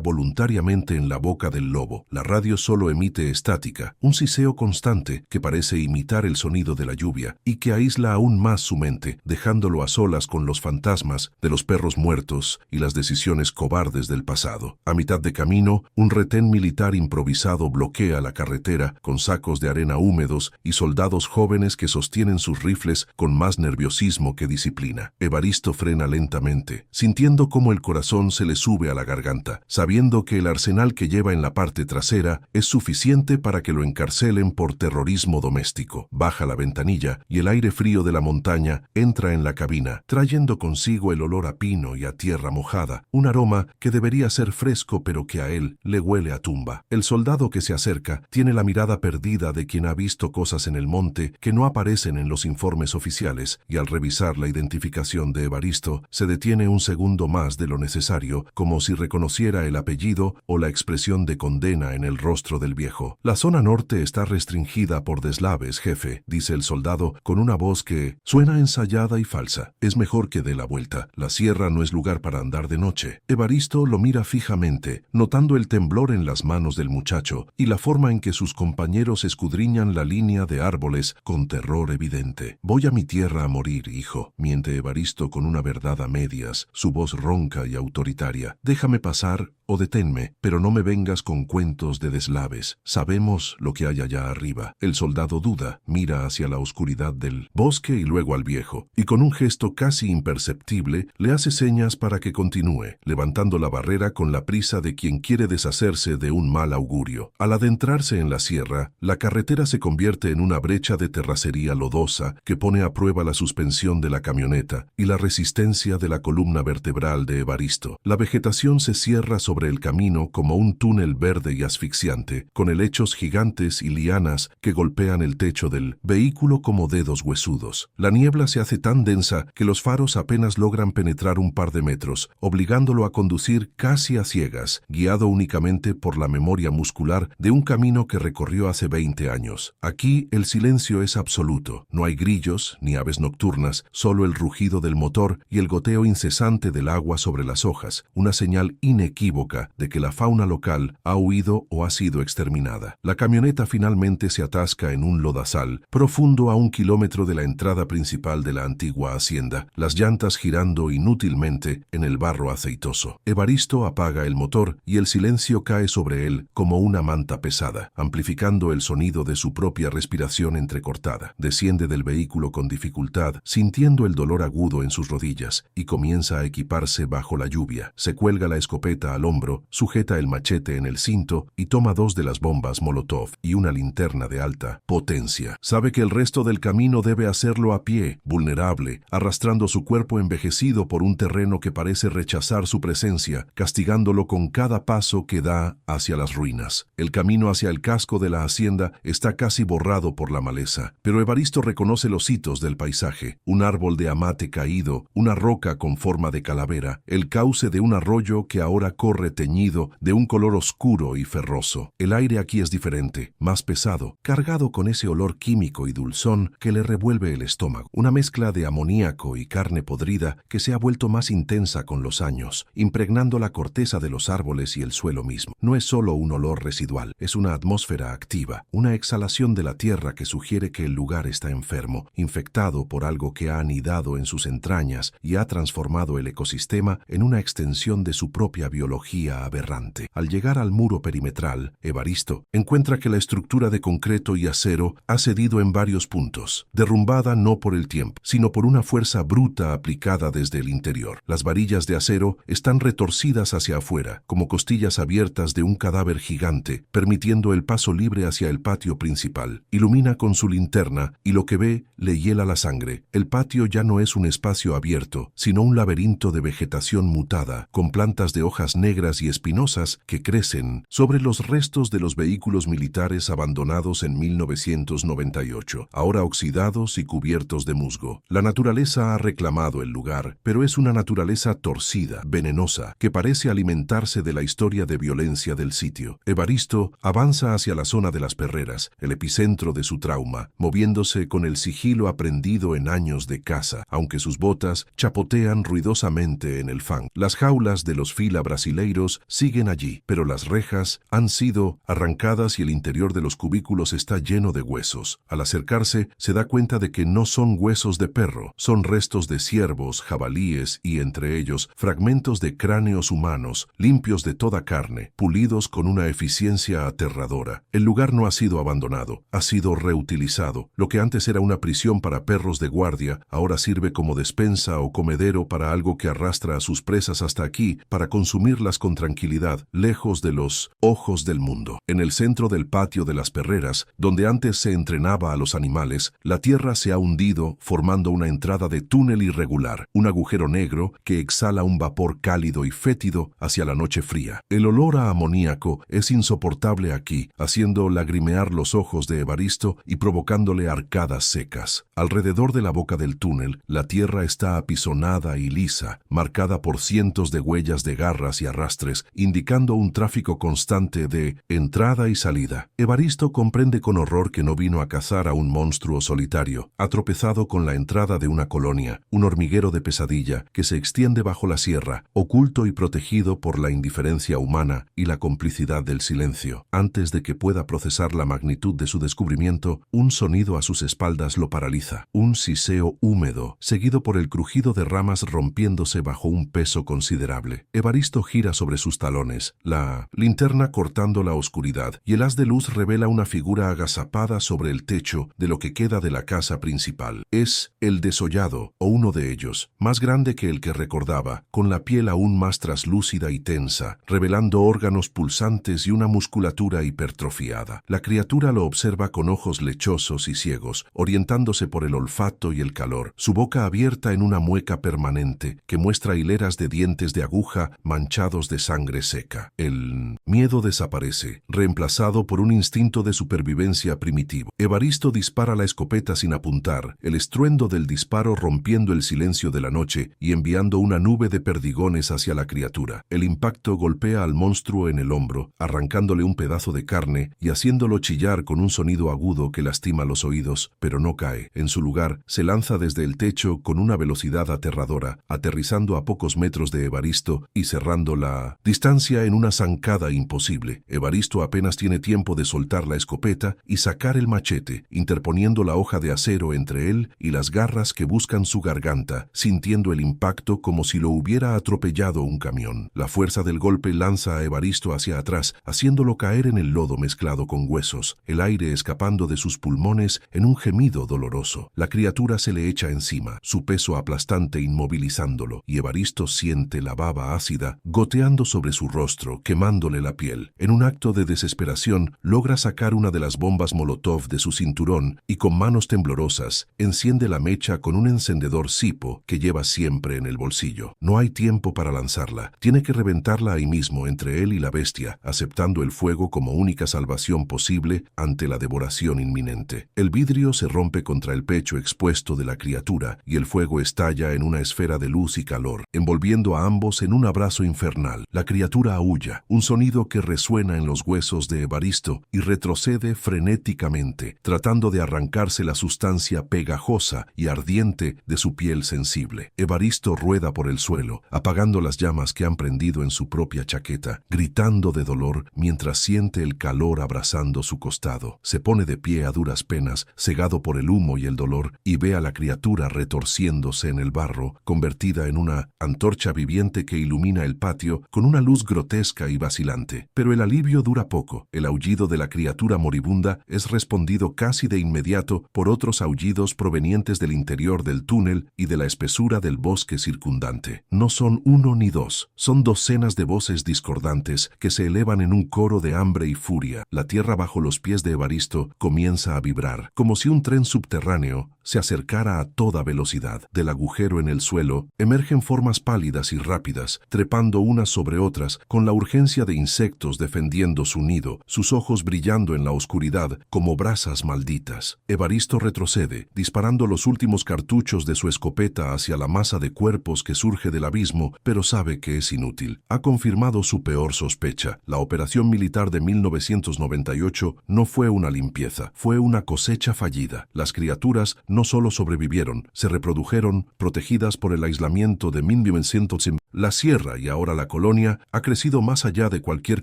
voluntariamente en la boca del lobo. La radio solo emite estática, un siseo constante que parece imitar el sonido de la lluvia y que aísla aún más su mente, dejándolo a solas con los fantasmas de los perros muertos y las decisiones cobardes del pasado. A mitad de camino, un retén militar improvisado bloquea la carretera con sacos de arena húmedos y soldados jóvenes que sostienen sus rifles con más nerviosismo que disciplina. Evaristo frena lentamente, sintiendo cómo el corazón se le sube a la garganta, sabiendo que el arsenal que lleva en la parte trasera es suficiente para que lo encarcelen por terrorismo doméstico. Baja la ventanilla y el aire frío de la montaña entra en la cabina, trayendo consigo el olor a pino y a tierra mojada, un aroma que debería ser fresco pero que a él le huele a tumba. El soldado que se acerca tiene la mirada perdida de quien ha visto cosas en el monte que no aparecen en los informes oficiales, y al revisar la identificación de Evaristo, se detiene un segundo más de lo necesario, como si reconociera el apellido o la expresión de condena en el rostro del viejo. La zona norte está restringida por deslaves, jefe, dice el soldado con una voz que suena ensayada y falsa. Es mejor que dé la vuelta. La sierra no es lugar para andar de noche. Evaristo lo mira fijamente, notando el temblor en las manos del muchacho y la forma en que sus compañeros escudriñan la línea de árboles con terror evidente. Voy a mi tierra a morir, hijo, miente Evaristo con una verdad a medias, su voz ronca y autoritaria. Déjame pasar o deténme, pero no me vengas con cuentos de deslaves. Sabemos lo que que hay allá arriba. El soldado duda, mira hacia la oscuridad del bosque y luego al viejo, y con un gesto casi imperceptible le hace señas para que continúe, levantando la barrera con la prisa de quien quiere deshacerse de un mal augurio. Al adentrarse en la sierra, la carretera se convierte en una brecha de terracería lodosa que pone a prueba la suspensión de la camioneta y la resistencia de la columna vertebral de Evaristo. La vegetación se cierra sobre el camino como un túnel verde y asfixiante, con helechos gigantes y lianas que golpean el techo del vehículo como dedos huesudos. La niebla se hace tan densa que los faros apenas logran penetrar un par de metros, obligándolo a conducir casi a ciegas, guiado únicamente por la memoria muscular de un camino que recorrió hace 20 años. Aquí el silencio es absoluto. No hay grillos ni aves nocturnas, solo el rugido del motor y el goteo incesante del agua sobre las hojas, una señal inequívoca de que la fauna local ha huido o ha sido exterminada. La camioneta finalmente se atasca en un lodazal, profundo a 1 kilómetro de la entrada principal de la antigua hacienda, las llantas girando inútilmente en el barro aceitoso. Evaristo apaga el motor y el silencio cae sobre él como una manta pesada, amplificando el sonido de su propia respiración entrecortada. Desciende del vehículo con dificultad, sintiendo el dolor agudo en sus rodillas, y comienza a equiparse bajo la lluvia. Se cuelga la escopeta al hombro, sujeta el machete en el cinto y toma 2 de las bombas Molotov y una linterna de alta potencia. Sabe que el resto del camino debe hacerlo a pie, vulnerable, arrastrando su cuerpo envejecido por un terreno que parece rechazar su presencia, castigándolo con cada paso que da hacia las ruinas. El camino hacia el casco de la hacienda está casi borrado por la maleza, pero Evaristo reconoce los hitos del paisaje: un árbol de amate caído, una roca con forma de calavera, el cauce de un arroyo que ahora corre teñido de un color oscuro y ferroso. El aire aquí es diferente, más pesado, cargado con ese olor químico y dulzón que le revuelve el estómago, una mezcla de amoníaco y carne podrida que se ha vuelto más intensa con los años, impregnando la corteza de los árboles y el suelo mismo. No es solo un olor residual, es una atmósfera activa, una exhalación de la tierra que sugiere que el lugar está enfermo, infectado por algo que ha anidado en sus entrañas y ha transformado el ecosistema en una extensión de su propia biología aberrante. Al llegar al muro perimetral, Evaristo encuentra que la estructura de concreto y acero ha cedido en varios puntos, derrumbada no por el tiempo, sino por una fuerza bruta aplicada desde el interior. Las varillas de acero están retorcidas hacia afuera, como costillas abiertas de un cadáver gigante, permitiendo el paso libre hacia el patio principal. Ilumina con su linterna y lo que ve le hiela la sangre. El patio ya no es un espacio abierto, sino un laberinto de vegetación mutada, con plantas de hojas negras y espinosas que crecen sobre los restos de los vehículos militares abandonados en 1998, ahora oxidados y cubiertos de musgo. La naturaleza ha reclamado el lugar, pero es una naturaleza torcida, venenosa, que parece alimentarse de la historia de violencia del sitio. Evaristo avanza hacia la zona de las perreras, el epicentro de su trauma, moviéndose con el sigilo aprendido en años de caza, aunque sus botas chapotean ruidosamente en el fango. Las jaulas de los fila brasileiros siguen allí, pero las rejas han sido arrancadas y el interior de los cubículos está lleno de huesos. Al acercarse, se da cuenta de que no son huesos de perro, son restos de ciervos, jabalíes y, entre ellos, fragmentos de cráneos humanos, limpios de toda carne, pulidos con una eficiencia aterradora. El lugar no ha sido abandonado, ha sido reutilizado. Lo que antes era una prisión para perros de guardia, ahora sirve como despensa o comedero para algo que arrastra a sus presas hasta aquí, para consumirlas con tranquilidad, lejos de los ojos del mundo. En el centro del patio de las perreras, donde antes se entrenaba a los animales, la tierra se ha hundido, formando una entrada de túnel irregular, un agujero negro que exhala un vapor cálido y fétido hacia la noche fría. El olor a amoníaco es insoportable aquí, haciendo lagrimear los ojos de Evaristo y provocándole arcadas secas. Alrededor de la boca del túnel, la tierra está apisonada y lisa, marcada por cientos de huellas de garras y arrastres, indicando un tráfico constante de entrada y salida. Evaristo comprende con horror que no vino a cazar a un monstruo solitario. Ha tropezado con la entrada de una colonia, un hormiguero de pesadilla que se extiende bajo la sierra, oculto y protegido por la indiferencia humana y la complicidad del silencio. Antes de que pueda procesar la magnitud de su descubrimiento, un sonido a sus espaldas lo paraliza. Un siseo húmedo, seguido por el crujido de ramas rompiéndose bajo un peso considerable. Evaristo gira sobre sus talones, la linterna cortando la oscuridad, y el haz de luz luz revela una figura agazapada sobre el techo de lo que queda de la casa principal. Es el desollado, o uno de ellos, más grande que el que recordaba, con la piel aún más traslúcida y tensa, revelando órganos pulsantes y una musculatura hipertrofiada. La criatura lo observa con ojos lechosos y ciegos, orientándose por el olfato y el calor, su boca abierta en una mueca permanente que muestra hileras de dientes de aguja manchados de sangre seca. El miedo desaparece, reemplazado por un instinto de supervivencia primitivo. Evaristo dispara la escopeta sin apuntar, el estruendo del disparo rompiendo el silencio de la noche y enviando una nube de perdigones hacia la criatura. El impacto golpea al monstruo en el hombro, arrancándole un pedazo de carne y haciéndolo chillar con un sonido agudo que lastima los oídos, pero no cae. En su lugar, se lanza desde el techo con una velocidad aterradora, aterrizando a pocos metros de Evaristo y cerrando la distancia en una zancada imposible. Evaristo apenas tiene tiempo de soltar la escopeta y sacar el machete, interponiendo la hoja de acero entre él y las garras que buscan su garganta, sintiendo el impacto como si lo hubiera atropellado un camión. La fuerza del golpe lanza a Evaristo hacia atrás, haciéndolo caer en el lodo mezclado con huesos, el aire escapando de sus pulmones en un gemido doloroso. La criatura se le echa encima, su peso aplastante inmovilizándolo, y Evaristo siente la baba ácida goteando sobre su rostro, quemándole la piel. En un acto de desesperación, logra sacar una de las bombas Molotov de su cinturón y con manos temblorosas enciende la mecha con un encendedor Zippo que lleva siempre en el bolsillo. No hay tiempo para lanzarla, tiene que reventarla ahí mismo entre él y la bestia, aceptando el fuego como única salvación posible ante la devoración inminente. El vidrio se rompe contra el pecho expuesto de la criatura y el fuego estalla en una esfera de luz y calor, envolviendo a ambos en un abrazo infernal. La criatura aúlla, un sonido que resuena en los huesos de Evaristo y retrocede frenéticamente, tratando de arrancarse la sustancia pegajosa y ardiente de su piel sensible. Evaristo rueda por el suelo, apagando las llamas que han prendido en su propia chaqueta, gritando de dolor mientras siente el calor abrazando su costado. Se pone de pie a duras penas, cegado por el humo y el dolor, y ve a la criatura retorciéndose en el barro, convertida en una antorcha viviente que ilumina el patio con una luz grotesca y vacilante. Pero el alivio dura poco. El aullido de la criatura moribunda es respondido casi de inmediato por otros aullidos provenientes del interior del túnel y de la espesura del bosque circundante. No son uno ni dos, son docenas de voces discordantes que se elevan en un coro de hambre y furia. La tierra bajo los pies de Evaristo comienza a vibrar, como si un tren subterráneo se acercara a toda velocidad. Del agujero en el suelo emergen formas pálidas y rápidas, trepando unas sobre otras con la urgencia de insectos defendiendo su nido, sus ojos brillando en la oscuridad como brasas malditas. Evaristo retrocede, disparando los últimos cartuchos de su escopeta hacia la masa de cuerpos que surge del abismo, pero sabe que es inútil. Ha confirmado su peor sospecha. La operación militar de 1998 no fue una limpieza, fue una cosecha fallida. Las criaturas no solo sobrevivieron, se reprodujeron, protegidas por el aislamiento de 1900. La sierra y ahora la colonia ha crecido más allá de cualquier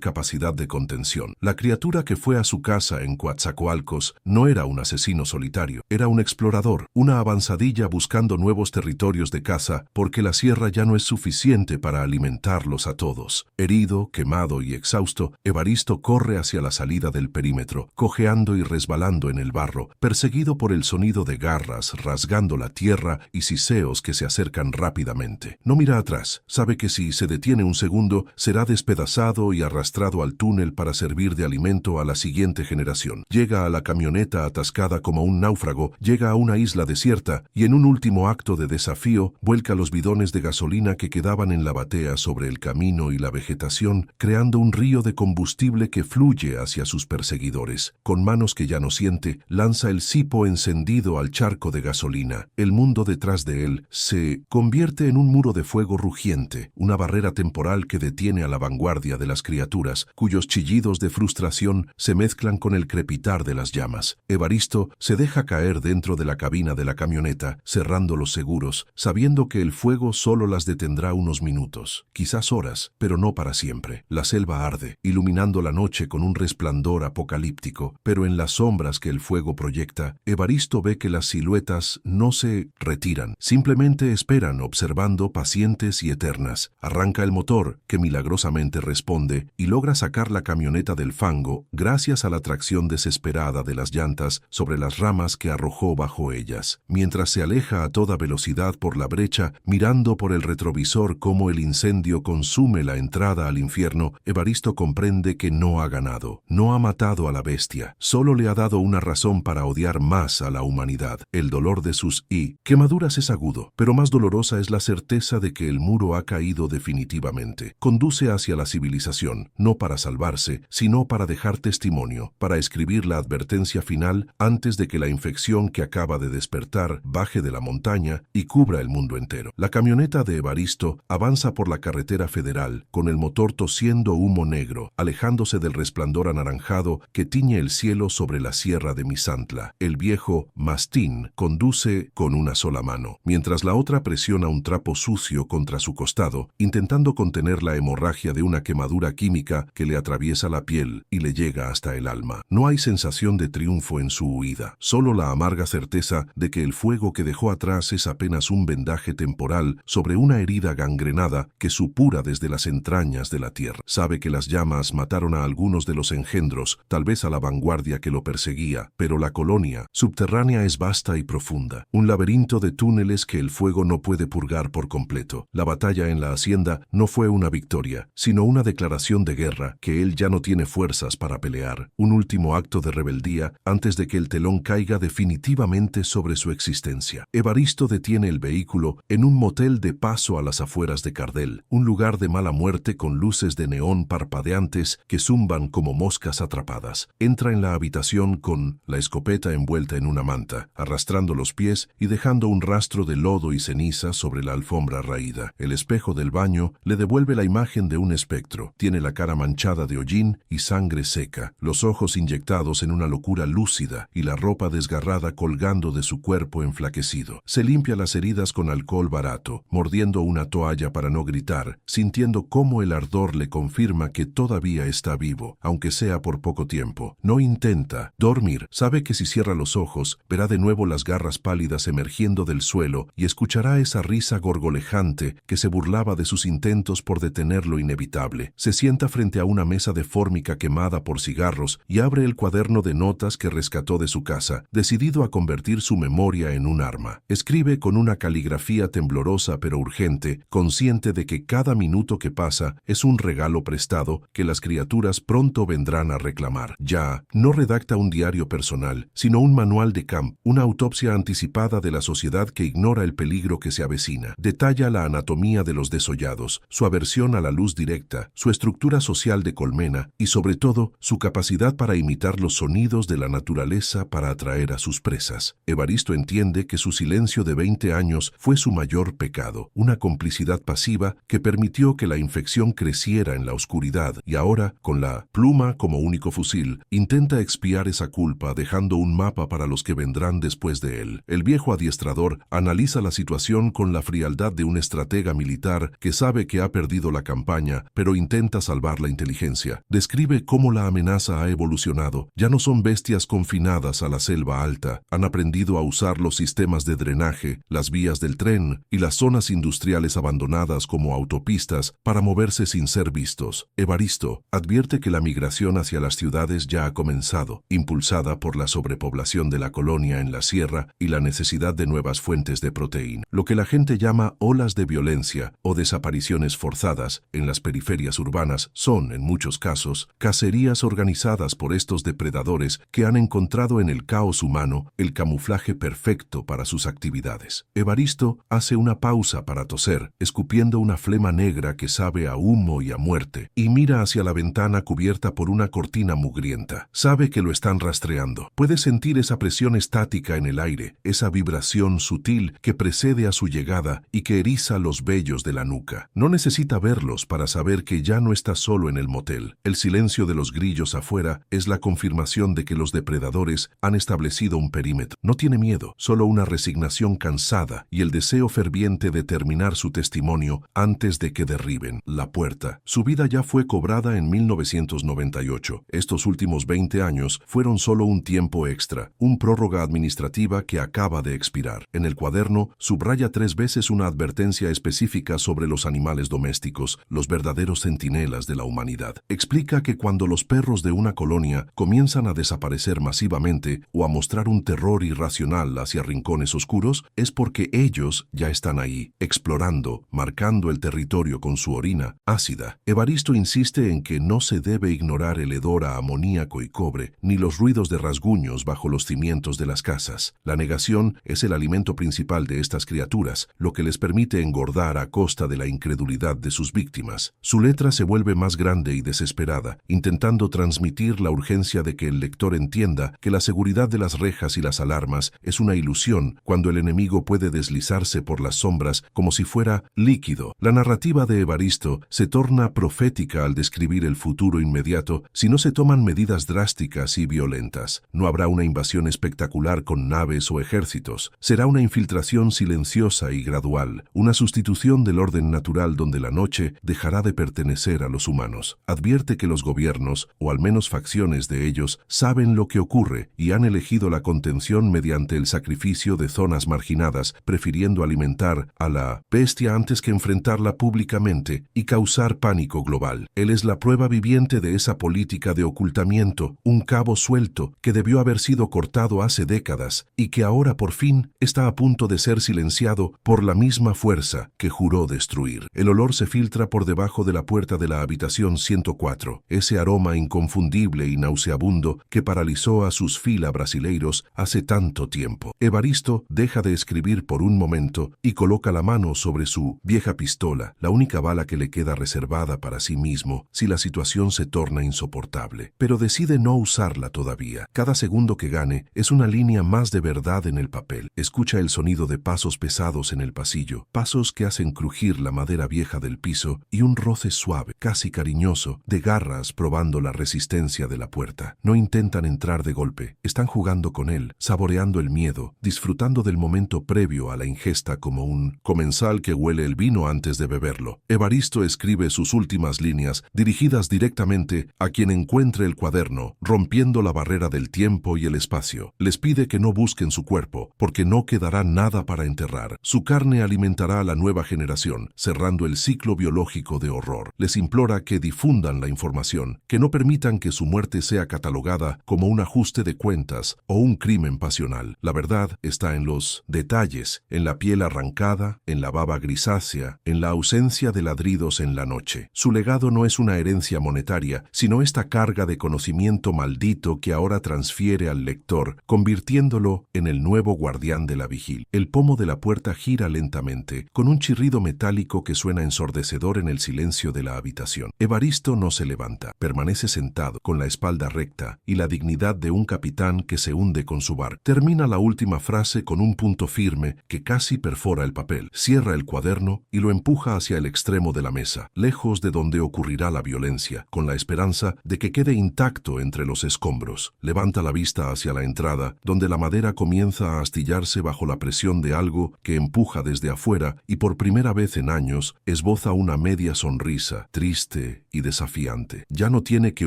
capacidad de contención. La criatura que fue a su casa en Coatzacoalcos no era un asesino solitario, era un explorador, una avanzadilla buscando nuevos territorios de caza, porque la sierra ya no es suficiente para alimentarlos a todos. Herido, quemado y exhausto, Evaristo corre hacia la salida del perímetro, cojeando y resbalando en el barro, perseguido por el sonido de garras rasgando la tierra y siseos que se acercan rápidamente. No mira atrás, sabe que si se detiene un segundo, será despedazado y arrastrado al túnel para servir de alimento a la siguiente generación. Llega a la camioneta atascada como un náufrago, llega a una isla desierta y en un último acto de desafío, vuelca los bidones de gasolina que quedaban en la batea sobre el camino y la vegetación, creando un río de combustible que fluye hacia sus perseguidores. Con manos que ya no siente, lanza el cipo encendido al charco de gasolina. El mundo detrás de él se convierte en un muro de fuego rugiente, una barrera temporal que detiene a la vanguardia de las criaturas, cuyos chillidos de frustración se mezclan con el crepitar de las llamas. Evaristo se deja caer dentro de la cabina de la camioneta, cerrando los seguros, sabiendo que el fuego solo las detendrá unos minutos, quizás horas, pero no para siempre. La selva arde, iluminando la noche con un resplandor apocalíptico, pero en las sombras que el fuego proyecta, Evaristo ve que las sirenas siluetas no se retiran, simplemente esperan observando pacientes y eternas. Arranca el motor, que milagrosamente responde, y logra sacar la camioneta del fango gracias a la tracción desesperada de las llantas sobre las ramas que arrojó bajo ellas. Mientras se aleja a toda velocidad por la brecha, mirando por el retrovisor cómo el incendio consume la entrada al infierno, Evaristo comprende que no ha ganado, no ha matado a la bestia, solo le ha dado una razón para odiar más a la humanidad. El dolor de sus quemaduras es agudo, pero más dolorosa es la certeza de que el muro ha caído definitivamente. Conduce hacia la civilización, no para salvarse, sino para dejar testimonio, para escribir la advertencia final antes de que la infección que acaba de despertar baje de la montaña y cubra el mundo entero. La camioneta de Evaristo avanza por la carretera federal, con el motor tosiendo humo negro, alejándose del resplandor anaranjado que tiñe el cielo sobre la sierra de Misantla. El viejo Mastín conduce con una sola mano, mientras la otra presiona un trapo sucio contra su costado, intentando contener la hemorragia de una quemadura química que le atraviesa la piel y le llega hasta el alma. No hay sensación de triunfo en su huida, solo la amarga certeza de que el fuego que dejó atrás es apenas un vendaje temporal sobre una herida gangrenada que supura desde las entrañas de la tierra. Sabe que las llamas mataron a algunos de los engendros, tal vez a la vanguardia que lo perseguía, pero la colonia subterránea es vasta y profunda, un laberinto de túneles que el fuego no puede purgar por completo. La batalla en la hacienda no fue una victoria, sino una declaración de guerra que él ya no tiene fuerzas para pelear, un último acto de rebeldía antes de que el telón caiga definitivamente sobre su existencia. Evaristo detiene el vehículo en un motel de paso a las afueras de Cardel, un lugar de mala muerte con luces de neón parpadeantes que zumban como moscas atrapadas. Entra en la habitación con la escopeta envuelta en una manta, arrastrando los pies y dejando un rastro de lodo y ceniza sobre la alfombra raída. El espejo del baño le devuelve la imagen de un espectro. Tiene la cara manchada de hollín y sangre seca, los ojos inyectados en una locura lúcida y la ropa desgarrada colgando de su cuerpo enflaquecido. Se limpia las heridas con alcohol barato, mordiendo una toalla para no gritar, sintiendo cómo el ardor le confirma que todavía está vivo, aunque sea por poco tiempo. No intenta dormir. Sabe que si cierra los ojos, verá de nuevo las garras pálidas emergiendo del suelo y escuchará esa risa gorgolejante que se burlaba de sus intentos por detener lo inevitable. Se sienta frente a una mesa de fórmica quemada por cigarros y abre el cuaderno de notas que rescató de su casa, decidido a convertir su memoria en un arma. Escribe con una caligrafía temblorosa pero urgente, consciente de que cada minuto que pasa es un regalo prestado que las criaturas pronto vendrán a reclamar. Ya no redacta un diario personal, sino un manual de campo, una autopsia anticipada de la sociedad que ignora el peligro que se avecina. Detalla la anatomía de los desollados, su aversión a la luz directa, su estructura social de colmena y, sobre todo, su capacidad para imitar los sonidos de la naturaleza para atraer a sus presas. Evaristo entiende que su silencio de 20 años fue su mayor pecado, una complicidad pasiva que permitió que la infección creciera en la oscuridad y ahora, con la pluma como único fusil, intenta expiar esa culpa dejando un mapa para los que vendrán después de él. El viejo adiestrador analiza la situación con la frialdad de un estratega militar que sabe que ha perdido la campaña, pero intenta salvar la inteligencia. Describe cómo la amenaza ha evolucionado. Ya no son bestias confinadas a la selva alta. Han aprendido a usar los sistemas de drenaje, las vías del tren y las zonas industriales abandonadas como autopistas para moverse sin ser vistos. Evaristo advierte que la migración hacia las ciudades ya ha comenzado, impulsada por la sobrepoblación de la colonia en la sierra y la necesidad de nuevas fuentes de proteína. Lo que la gente llama olas de violencia o desapariciones forzadas en las periferias urbanas son, en muchos casos, cacerías organizadas por estos depredadores que han encontrado en el caos humano el camuflaje perfecto para sus actividades. Evaristo hace una pausa para toser, escupiendo una flema negra que sabe a humo y a muerte, y mira hacia la ventana cubierta por una cortina mugrienta. Sabe que lo están rastreando. Puede sentir esa presión estática en el aire, esa vibración sutil que precede a su llegada y que eriza los vellos de la nuca. No necesita verlos para saber que ya no está solo en el motel. El silencio de los grillos afuera es la confirmación de que los depredadores han establecido un perímetro. No tiene miedo, solo una resignación cansada y el deseo ferviente de terminar su testimonio antes de que derriben la puerta. Su vida ya fue cobrada en 1998. Estos últimos 20 años fueron solo un tiempo extra, un prórroga administrativa narrativa que acaba de expirar. En el cuaderno, subraya 3 veces una advertencia específica sobre los animales domésticos, los verdaderos centinelas de la humanidad. Explica que cuando los perros de una colonia comienzan a desaparecer masivamente o a mostrar un terror irracional hacia rincones oscuros, es porque ellos ya están ahí, explorando, marcando el territorio con su orina ácida. Evaristo insiste en que no se debe ignorar el hedor a amoníaco y cobre, ni los ruidos de rasguños bajo los cimientos de las casas. La negación es el alimento principal de estas criaturas, lo que les permite engordar a costa de la incredulidad de sus víctimas. Su letra se vuelve más grande y desesperada, intentando transmitir la urgencia de que el lector entienda que la seguridad de las rejas y las alarmas es una ilusión cuando el enemigo puede deslizarse por las sombras como si fuera líquido. La narrativa de Evaristo se torna profética al describir el futuro inmediato si no se toman medidas drásticas y violentas. No habrá una invasión espectacular con naves o ejércitos. Será una infiltración silenciosa y gradual, una sustitución del orden natural donde la noche dejará de pertenecer a los humanos. Advierte que los gobiernos, o al menos facciones de ellos, saben lo que ocurre y han elegido la contención mediante el sacrificio de zonas marginadas, prefiriendo alimentar a la bestia antes que enfrentarla públicamente y causar pánico global. Él es la prueba viviente de esa política de ocultamiento, un cabo suelto que debió haber sido cortado hace décadas y que ahora por fin está a punto de ser silenciado por la misma fuerza que juró destruir. El olor se filtra por debajo de la puerta de la habitación 104, ese aroma inconfundible y nauseabundo que paralizó a sus fila brasileiros hace tanto tiempo. Evaristo deja de escribir por un momento y coloca la mano sobre su vieja pistola, la única bala que le queda reservada para sí mismo si la situación se torna insoportable. Pero decide no usarla todavía. Cada segundo que gane es una línea más de verdad en el papel. Escucha el sonido de pasos pesados en el pasillo, pasos que hacen crujir la madera vieja del piso y un roce suave, casi cariñoso, de garras probando la resistencia de la puerta. No intentan entrar de golpe, están jugando con él, saboreando el miedo, disfrutando del momento previo a la ingesta como un comensal que huele el vino antes de beberlo. Evaristo escribe sus últimas líneas dirigidas directamente a quien encuentre el cuaderno, rompiendo la barrera del tiempo y el espacio. Les pide que no busquen su cuerpo, porque no quedará nada para enterrar. Su carne alimentará a la nueva generación, cerrando el ciclo biológico de horror. Les implora que difundan la información, que no permitan que su muerte sea catalogada como un ajuste de cuentas o un crimen pasional. La verdad está en los detalles, en la piel arrancada, en la baba grisácea, en la ausencia de ladridos en la noche. Su legado no es una herencia monetaria, sino esta carga de conocimiento maldito que ahora transfiere al lector, convirtiéndolo en el nuevo guardián de la vigilia. El pomo de la puerta gira lentamente, con un chirrido metálico que suena ensordecedor en el silencio de la habitación. Evaristo no se levanta, permanece sentado, con la espalda recta y la dignidad de un capitán que se hunde con su barco. Termina la última frase con un punto firme que casi perfora el papel. Cierra el cuaderno y lo empuja hacia el extremo de la mesa, lejos de donde ocurrirá la violencia, con la esperanza de que quede intacto entre los escombros. Levanta la vista hacia la entrada, donde la madera comienza a astillarse bajo la presión de algo que empuja desde afuera y por primera vez en años esboza una media sonrisa, triste y desafiante. Ya no tiene que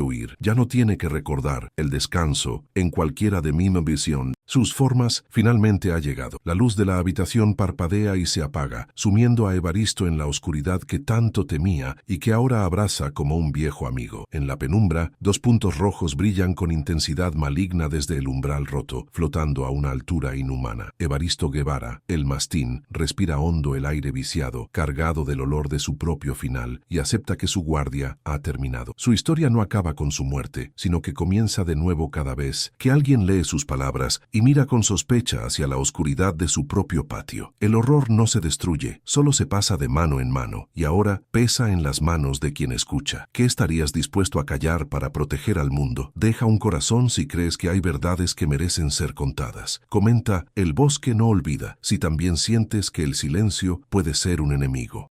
huir, ya no tiene que recordar el descanso en cualquiera de mi visión. Sus formas finalmente ha llegado. La luz de la habitación parpadea y se apaga, sumiendo a Evaristo en la oscuridad que tanto temía y que ahora abraza como un viejo amigo. En la penumbra, 2 puntos rojos brillan con intensidad maligna desde el umbral roto, flotando a una altura inhumana. Evaristo Guevara, el mastín, respira hondo el aire viciado, cargado del olor de su propio final, y acepta que su guardia ha terminado. Su historia no acaba con su muerte, sino que comienza de nuevo cada vez que alguien lee sus palabras y mira con sospecha hacia la oscuridad de su propio patio. El horror no se destruye, solo se pasa de mano en mano, y ahora pesa en las manos de quien escucha. ¿Qué estarías dispuesto a callar para proteger al mundo? Deja un corazón si crees que hay verdades que merecen ser contadas. Comenta, el bosque no olvida, si también sientes que el silencio puede ser un enemigo.